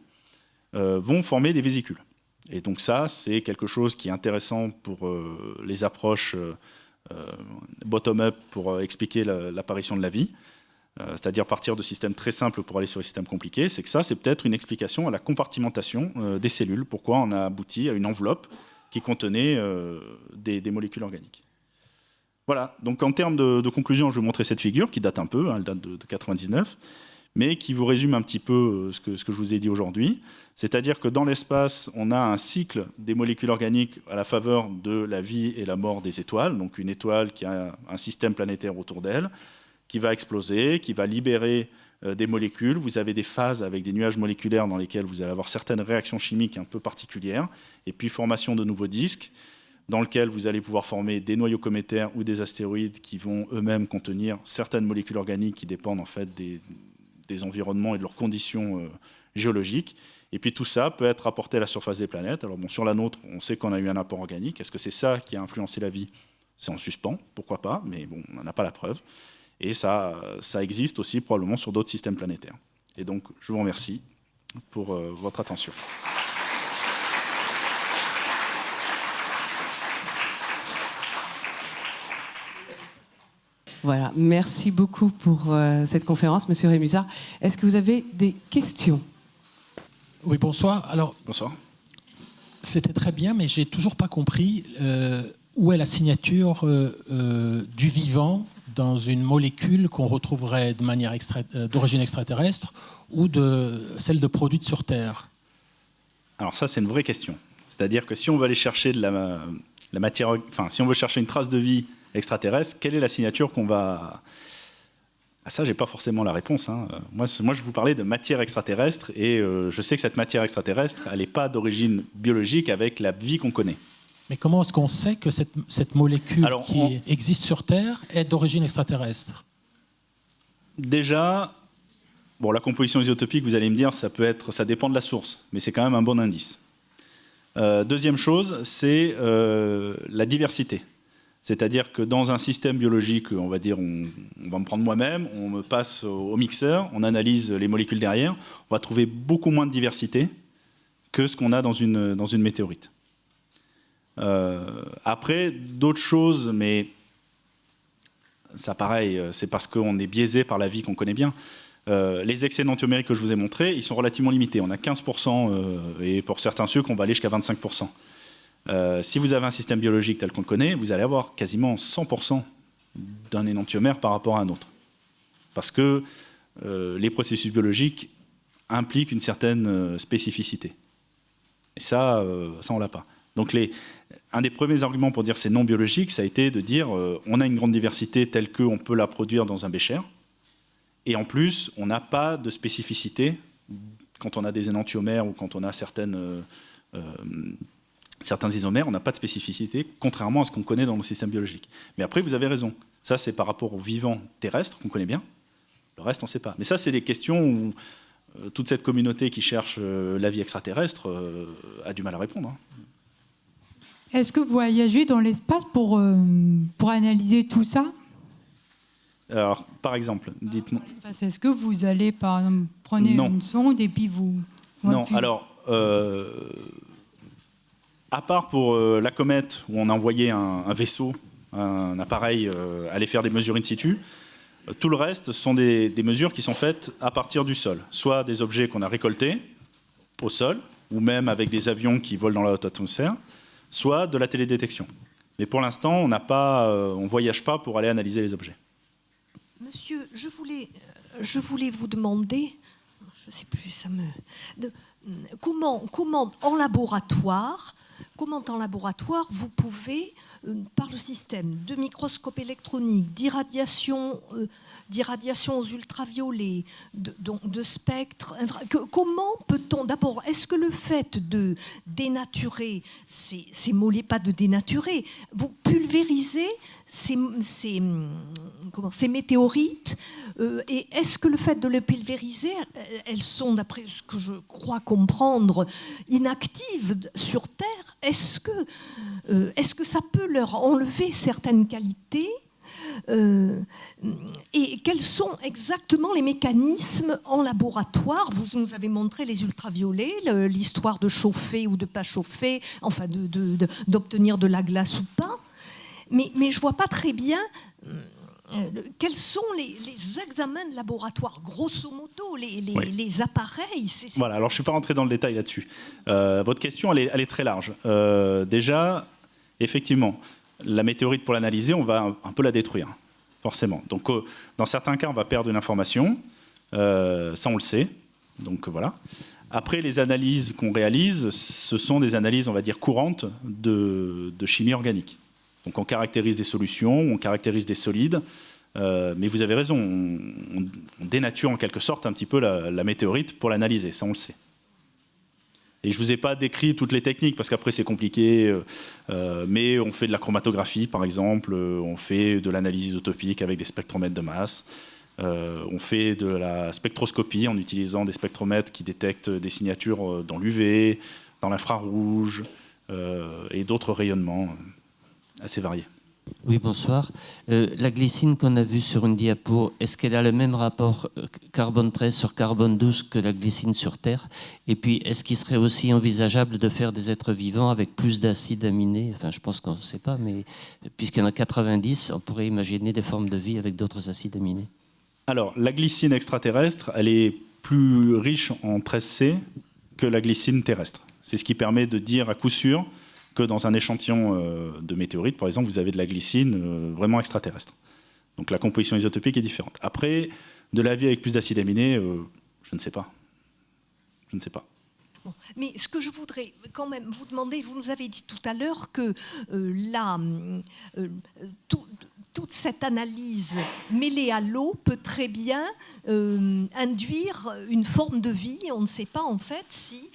vont former des vésicules. Et donc ça, c'est quelque chose qui est intéressant pour les approches bottom-up pour expliquer l'apparition de la vie, c'est-à-dire partir de systèmes très simples pour aller sur les systèmes compliqués. C'est que ça, c'est peut-être une explication à la compartimentation des cellules, pourquoi on a abouti à une enveloppe qui contenait des molécules organiques. Voilà, donc en termes de conclusion, je vais vous montrer cette figure qui date un peu, elle date de 99, mais qui vous résume un petit peu ce que je vous ai dit aujourd'hui. C'est-à-dire que dans l'espace, on a un cycle des molécules organiques à la faveur de la vie et la mort des étoiles, donc une étoile qui a un système planétaire autour d'elle, qui va exploser, qui va libérer des molécules. Vous avez des phases avec des nuages moléculaires dans lesquels vous allez avoir certaines réactions chimiques un peu particulières, et puis formation de nouveaux disques, dans lequel vous allez pouvoir former des noyaux cométaires ou des astéroïdes qui vont eux-mêmes contenir certaines molécules organiques qui dépendent en fait des environnements et de leurs conditions géologiques. Et puis tout ça peut être apporté à la surface des planètes. Alors bon, sur la nôtre, on sait qu'on a eu un apport organique. Est-ce que c'est ça qui a influencé la vie? C'est en suspens, pourquoi pas, mais bon, on n'en a pas la preuve. Et ça existe aussi probablement sur d'autres systèmes planétaires. Et donc, je vous remercie pour votre attention. Voilà, merci beaucoup pour cette conférence, Monsieur Rémusat. Est-ce que vous avez des questions? Oui, bonsoir. Alors, bonsoir. C'était très bien, mais j'ai toujours pas compris où est la signature du vivant dans une molécule qu'on retrouverait de manière d'origine extraterrestre ou celle de produite sur Terre? Alors ça, c'est une vraie question. C'est-à-dire que si on veut aller chercher de la matière, enfin, si on veut chercher une trace de vie extraterrestre, quelle est la signature qu'on va... Ah, ça, j'ai pas forcément la réponse, hein. Moi, je vous parlais de matière extraterrestre, et je sais que cette matière extraterrestre, elle n'est pas d'origine biologique avec la vie qu'on connaît. Mais comment est-ce qu'on sait que cette molécule existe sur Terre est d'origine extraterrestre? Déjà, bon, la composition isotopique, vous allez me dire, ça dépend de la source, mais c'est quand même un bon indice. Deuxième chose, c'est la diversité. C'est-à-dire que dans un système biologique, on va dire, on va me prendre moi-même, on me passe au mixeur, on analyse les molécules derrière, on va trouver beaucoup moins de diversité que ce qu'on a dans une météorite. Après, d'autres choses, mais ça pareil, c'est parce qu'on est biaisé par la vie qu'on connaît bien. Les excès d'antiomériques que je vous ai montrés, ils sont relativement limités. On a 15%, et pour certains sucres, on va aller jusqu'à 25%. Si vous avez un système biologique tel qu'on le connaît, vous allez avoir quasiment 100% d'un énantiomère par rapport à un autre. Parce que les processus biologiques impliquent une certaine spécificité. Et ça, on l'a pas. Donc un des premiers arguments pour dire c'est non biologique, ça a été de dire on a une grande diversité telle qu'on peut la produire dans un bécher, et en plus, on n'a pas de spécificité quand on a des énantiomères ou quand on a certains isomères, on n'a pas de spécificité, contrairement à ce qu'on connaît dans nos systèmes biologiques. Mais après, vous avez raison. Ça, c'est par rapport aux vivants terrestres, qu'on connaît bien. Le reste, on ne sait pas. Mais ça, c'est des questions où toute cette communauté qui cherche la vie extraterrestre a du mal à répondre. Est-ce que vous voyagez dans l'espace pour analyser tout ça? Alors, par exemple, dites-moi... Est-ce que vous allez, par exemple, prenez une sonde et puis vous... Non, alors... à part pour la comète, où on a envoyé un vaisseau, un appareil, aller faire des mesures in situ, tout le reste sont des mesures qui sont faites à partir du sol. Soit des objets qu'on a récoltés au sol, ou même avec des avions qui volent dans la haute atmosphère, soit de la télédétection. Mais pour l'instant, on ne voyage pas pour aller analyser les objets. Monsieur, je voulais vous demander, je ne sais plus, comment en laboratoire vous pouvez, par le système de microscope électronique, d'irradiation aux ultraviolets, de spectres, comment peut-on, d'abord, est-ce que le fait de dénaturer ces molécules, pas de dénaturer, vous pulvérisez ces météorites, et est-ce que le fait de les pulvériser, elles sont, d'après ce que je crois comprendre, inactives sur Terre, est-ce que ça peut leur enlever certaines qualités, et quels sont exactement les mécanismes en laboratoire? Vous nous avez montré les ultraviolets, l'histoire de chauffer ou de pas chauffer, enfin d'obtenir de la glace ou pas. Mais je ne vois pas très bien quels sont les examens de laboratoire, grosso modo, les appareils. Voilà, alors je ne suis pas rentré dans le détail là-dessus. Votre question, elle est très large. Déjà, effectivement, la météorite, pour l'analyser, on va un peu la détruire, forcément. Donc, dans certains cas, on va perdre une information. Ça, on le sait. Donc, voilà. Après, les analyses qu'on réalise, ce sont des analyses, on va dire, courantes de chimie organique. Donc on caractérise des solutions, on caractérise des solides, mais vous avez raison, on dénature en quelque sorte un petit peu la météorite pour l'analyser, ça on le sait. Et je ne vous ai pas décrit toutes les techniques, parce qu'après c'est compliqué, mais on fait de la chromatographie par exemple, on fait de l'analyse isotopique avec des spectromètres de masse, on fait de la spectroscopie en utilisant des spectromètres qui détectent des signatures dans l'UV, dans l'infrarouge, et d'autres rayonnements assez variés. Oui, bonsoir. La glycine qu'on a vue sur une diapo, est-ce qu'elle a le même rapport carbone 13 sur carbone 12 que la glycine sur Terre? Et puis, est-ce qu'il serait aussi envisageable de faire des êtres vivants avec plus d'acides aminés? Enfin, je pense qu'on ne sait pas, mais puisqu'il y en a 90, on pourrait imaginer des formes de vie avec d'autres acides aminés. Alors, la glycine extraterrestre, elle est plus riche en 13C que la glycine terrestre. C'est ce qui permet de dire à coup sûr que dans un échantillon de météorites, par exemple, vous avez de la glycine vraiment extraterrestre. Donc la composition isotopique est différente. Après, de la vie avec plus d'acides aminés, je ne sais pas. Je ne sais pas. Bon, mais ce que je voudrais quand même vous demander, vous nous avez dit tout à l'heure que toute cette analyse mêlée à l'eau peut très bien induire une forme de vie. On ne sait pas en fait si...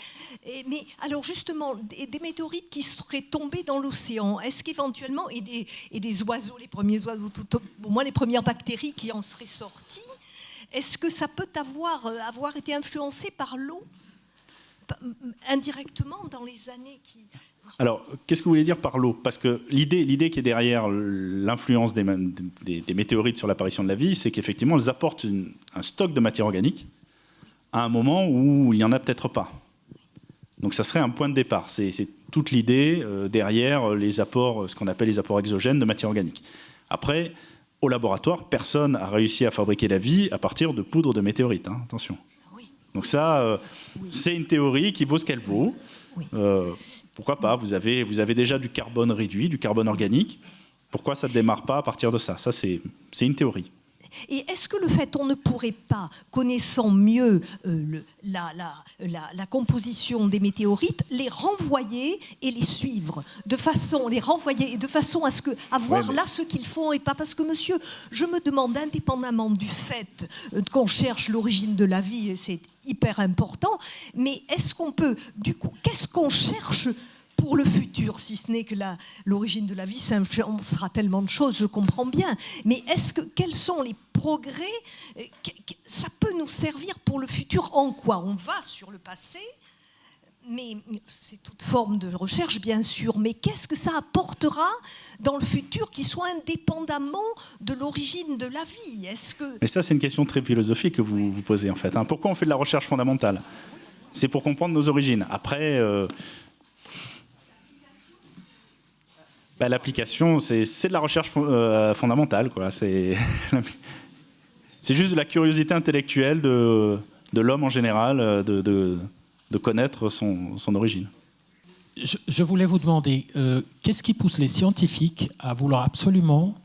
Mais alors justement, des météorites qui seraient tombées dans l'océan, est-ce qu'éventuellement, et des oiseaux, les premiers oiseaux, au moins les premières bactéries qui en seraient sorties, est-ce que ça peut avoir été influencé par l'eau indirectement dans les années qui... Alors, qu'est-ce que vous voulez dire par l'eau? Parce que l'idée qui est derrière l'influence des météorites sur l'apparition de la vie, c'est qu'effectivement, elles apportent un stock de matière organique à un moment où il n'y en a peut-être pas. Donc ça serait un point de départ. C'est toute l'idée derrière les apports, ce qu'on appelle les apports exogènes de matière organique. Après, au laboratoire, personne n'a réussi à fabriquer la vie à partir de poudre de météorites. Hein, attention. Oui. Donc ça, c'est une théorie qui vaut ce qu'elle vaut. Oui. Pourquoi pas, vous avez déjà du carbone réduit, du carbone organique. Pourquoi ça ne démarre pas à partir de ça? Ça, c'est une théorie. Et est-ce que le fait on ne pourrait pas, connaissant mieux la composition des météorites, les renvoyer et les suivre, de façon à voir là ce qu'ils font et pas parce que monsieur, je me demande indépendamment du fait qu'on cherche l'origine de la vie, et c'est hyper important, mais est-ce qu'on peut, du coup, qu'est-ce qu'on cherche pour le futur, si ce n'est que l'origine de la vie, ça influencera tellement de choses, je comprends bien. Mais quels sont les progrès? Ça peut nous servir pour le futur en quoi? On va sur le passé, mais c'est toute forme de recherche, bien sûr. Mais qu'est-ce que ça apportera dans le futur qui soit indépendamment de l'origine de la vie? Mais ça, c'est une question très philosophique que vous posez, en fait. Hein. Pourquoi on fait de la recherche fondamentale? C'est pour comprendre nos origines. Après... l'application, c'est de la recherche fondamentale, quoi. C'est juste de la curiosité intellectuelle de l'homme en général, de connaître son origine. Je voulais vous demander, qu'est-ce qui pousse les scientifiques à vouloir absolument,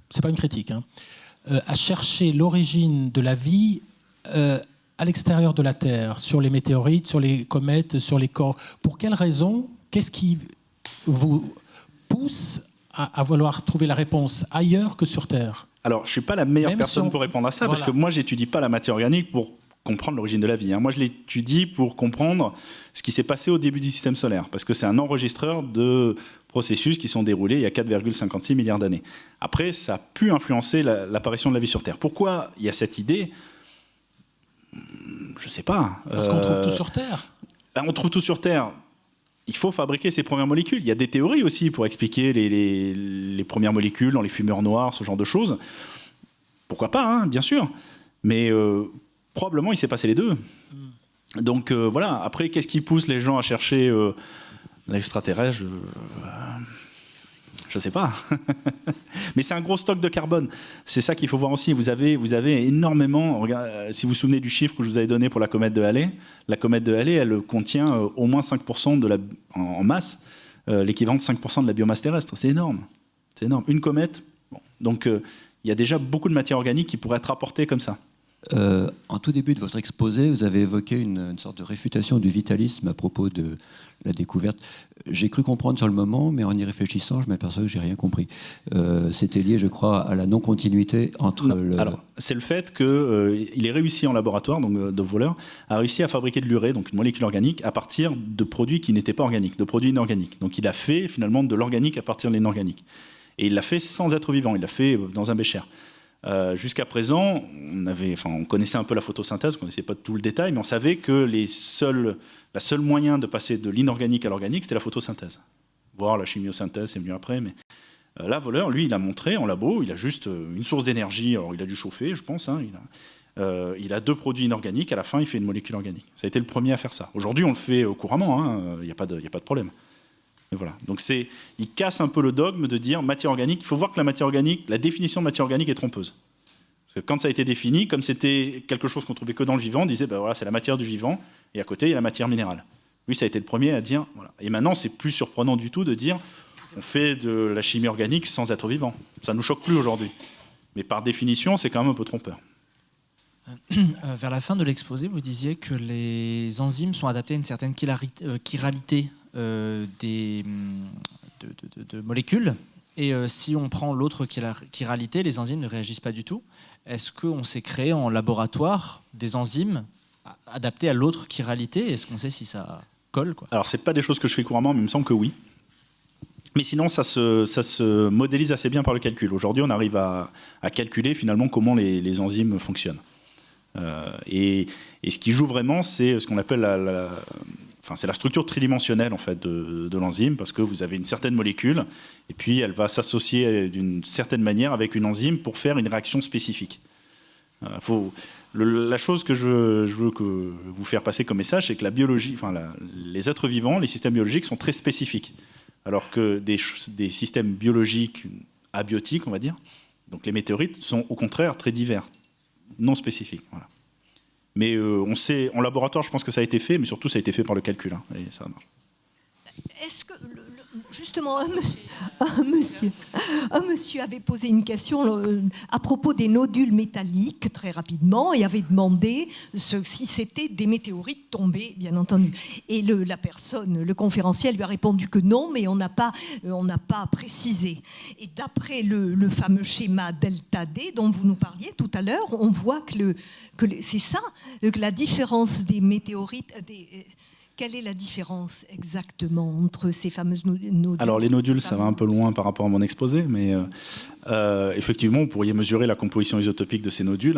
c'est pas une critique, hein, à chercher l'origine de la vie à l'extérieur de la Terre, sur les météorites, sur les comètes, sur les corps? Pour quelles raisons? Qu'est-ce qui vous pousse à vouloir trouver la réponse ailleurs que sur Terre? Alors, je ne suis pas la meilleure personne pour répondre à ça, parce que moi, je n'étudie pas la matière organique pour comprendre l'origine de la vie. Hein. Moi, je l'étudie pour comprendre ce qui s'est passé au début du système solaire, parce que c'est un enregistreur de processus qui sont déroulés il y a 4,56 milliards d'années. Après, ça a pu influencer l'apparition de la vie sur Terre. Pourquoi il y a cette idée? Je ne sais pas. Parce qu'on trouve tout sur Terre. On trouve tout sur Terre. Il faut fabriquer ses premières molécules. Il y a des théories aussi pour expliquer les premières molécules dans les fumeurs noirs, ce genre de choses. Pourquoi pas, hein, bien sûr. Mais probablement, il s'est passé les deux. Donc voilà. Après, qu'est-ce qui pousse les gens à chercher l'extraterrestre? Je ne sais pas. Mais c'est un gros stock de carbone. C'est ça qu'il faut voir aussi. Vous avez énormément... si vous vous souvenez du chiffre que je vous avais donné pour la comète de Halley, la comète de Halley, elle contient au moins 5% en masse, l'équivalent de 5% de la biomasse terrestre. C'est énorme. C'est énorme. Une comète. Bon. Donc, il y a déjà beaucoup de matière organique qui pourrait être apportée comme ça. En tout début de votre exposé, vous avez évoqué une sorte de réfutation du vitalisme à propos de la découverte. J'ai cru comprendre sur le moment, mais en y réfléchissant, je m'aperçois que j'ai rien compris. C'était lié, je crois, à la non-continuité entre... Alors, c'est le fait qu'il ait réussi en laboratoire, donc de voleur, a réussi à fabriquer de l'urée, donc une molécule organique, à partir de produits qui n'étaient pas organiques, de produits inorganiques. Donc il a fait finalement de l'organique à partir de l'inorganique. Et il l'a fait sans être vivant, il l'a fait dans un bécher. Jusqu'à présent, on connaissait un peu la photosynthèse, on ne connaissait pas tout le détail, mais on savait que la seule moyen de passer de l'inorganique à l'organique, c'était la photosynthèse. Voire la chimiosynthèse, c'est mieux après. Mais là, Voleur, lui, il a montré en labo, il a juste une source d'énergie, alors il a dû chauffer, je pense, hein, il a deux produits inorganiques, à la fin, il fait une molécule organique. Ça a été le premier à faire ça. Aujourd'hui, on le fait couramment, il n'y a pas de problème. Et voilà. Donc il casse un peu le dogme de dire matière organique. Il faut voir que la matière organique, la définition de matière organique est trompeuse. Parce que quand ça a été défini, comme c'était quelque chose qu'on trouvait que dans le vivant, on disait voilà, c'est la matière du vivant, et à côté il y a la matière minérale. Lui, ça a été le premier à dire voilà. Et maintenant, c'est plus surprenant du tout de dire on fait de la chimie organique sans être vivant. Ça nous choque plus aujourd'hui. Mais par définition, c'est quand même un peu trompeur. Vers la fin de l'exposé, vous disiez que les enzymes sont adaptés à une certaine chiralité de molécules. Et si on prend l'autre chiralité, les enzymes ne réagissent pas du tout. Est-ce qu'on s'est créé en laboratoire des enzymes adaptées à l'autre chiralité? Est-ce qu'on sait si ça colle, quoi? Alors, ce n'est pas des choses que je fais couramment, mais il me semble que oui. Mais sinon, ça se modélise assez bien par le calcul. Aujourd'hui, on arrive à calculer finalement comment les enzymes fonctionnent. Et ce qui joue vraiment, c'est ce qu'on appelle c'est la structure tridimensionnelle en fait, de l'enzyme, parce que vous avez une certaine molécule, et puis elle va s'associer d'une certaine manière avec une enzyme pour faire une réaction spécifique. La chose que je veux vous faire passer comme message, c'est que la biologie, les êtres vivants, les systèmes biologiques sont très spécifiques, alors que des systèmes biologiques abiotiques, on va dire, donc les météorites, sont au contraire très divers, non spécifiques. Voilà. Mais on sait, en laboratoire, je pense que ça a été fait, mais surtout ça a été fait par le calcul, et ça marche. Est-ce que, justement, un monsieur avait posé une question à propos des nodules métalliques, très rapidement, et avait demandé si c'était des météorites tombées, bien entendu. Et la personne, le conférencier, lui a répondu que non, mais on n'a pas précisé. Et d'après le fameux schéma delta D dont vous nous parliez tout à l'heure, on voit que c'est ça, que la différence des météorites... Quelle est la différence exactement entre ces fameuses nodules? Alors les nodules, ça va un peu loin par rapport à mon exposé, mais effectivement, vous pourriez mesurer la composition isotopique de ces nodules,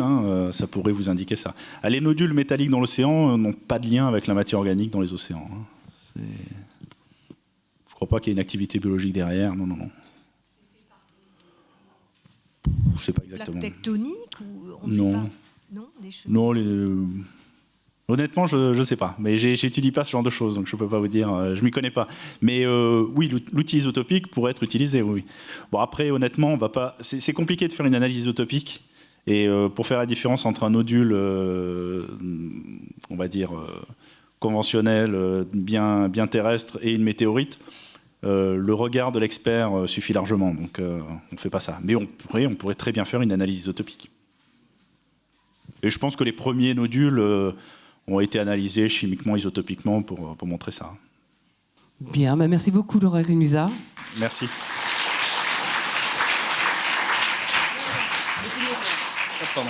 ça pourrait vous indiquer ça. Les nodules métalliques dans l'océan n'ont pas de lien avec la matière organique dans les océans. Je ne crois pas qu'il y ait une activité biologique derrière, non. Je ne sais pas exactement. Plaques tectoniques ou on ne non. sait pas. Non, honnêtement, je ne sais pas. Mais j'étudie pas ce genre de choses, donc je ne peux pas vous dire. Je ne m'y connais pas. Mais oui, l'outil isotopique pourrait être utilisé, oui. Bon, après, honnêtement, on va pas. C'est compliqué de faire une analyse isotopique. Et pour faire la différence entre un nodule, on va dire, conventionnel, bien terrestre, et une météorite, le regard de l'expert suffit largement. Donc, on ne fait pas ça. Mais on pourrait très bien faire une analyse isotopique. Et je pense que les premiers nodules ont été analysés chimiquement, isotopiquement pour montrer ça. Bien, merci beaucoup Laurent Rémusat. Merci. Pardon.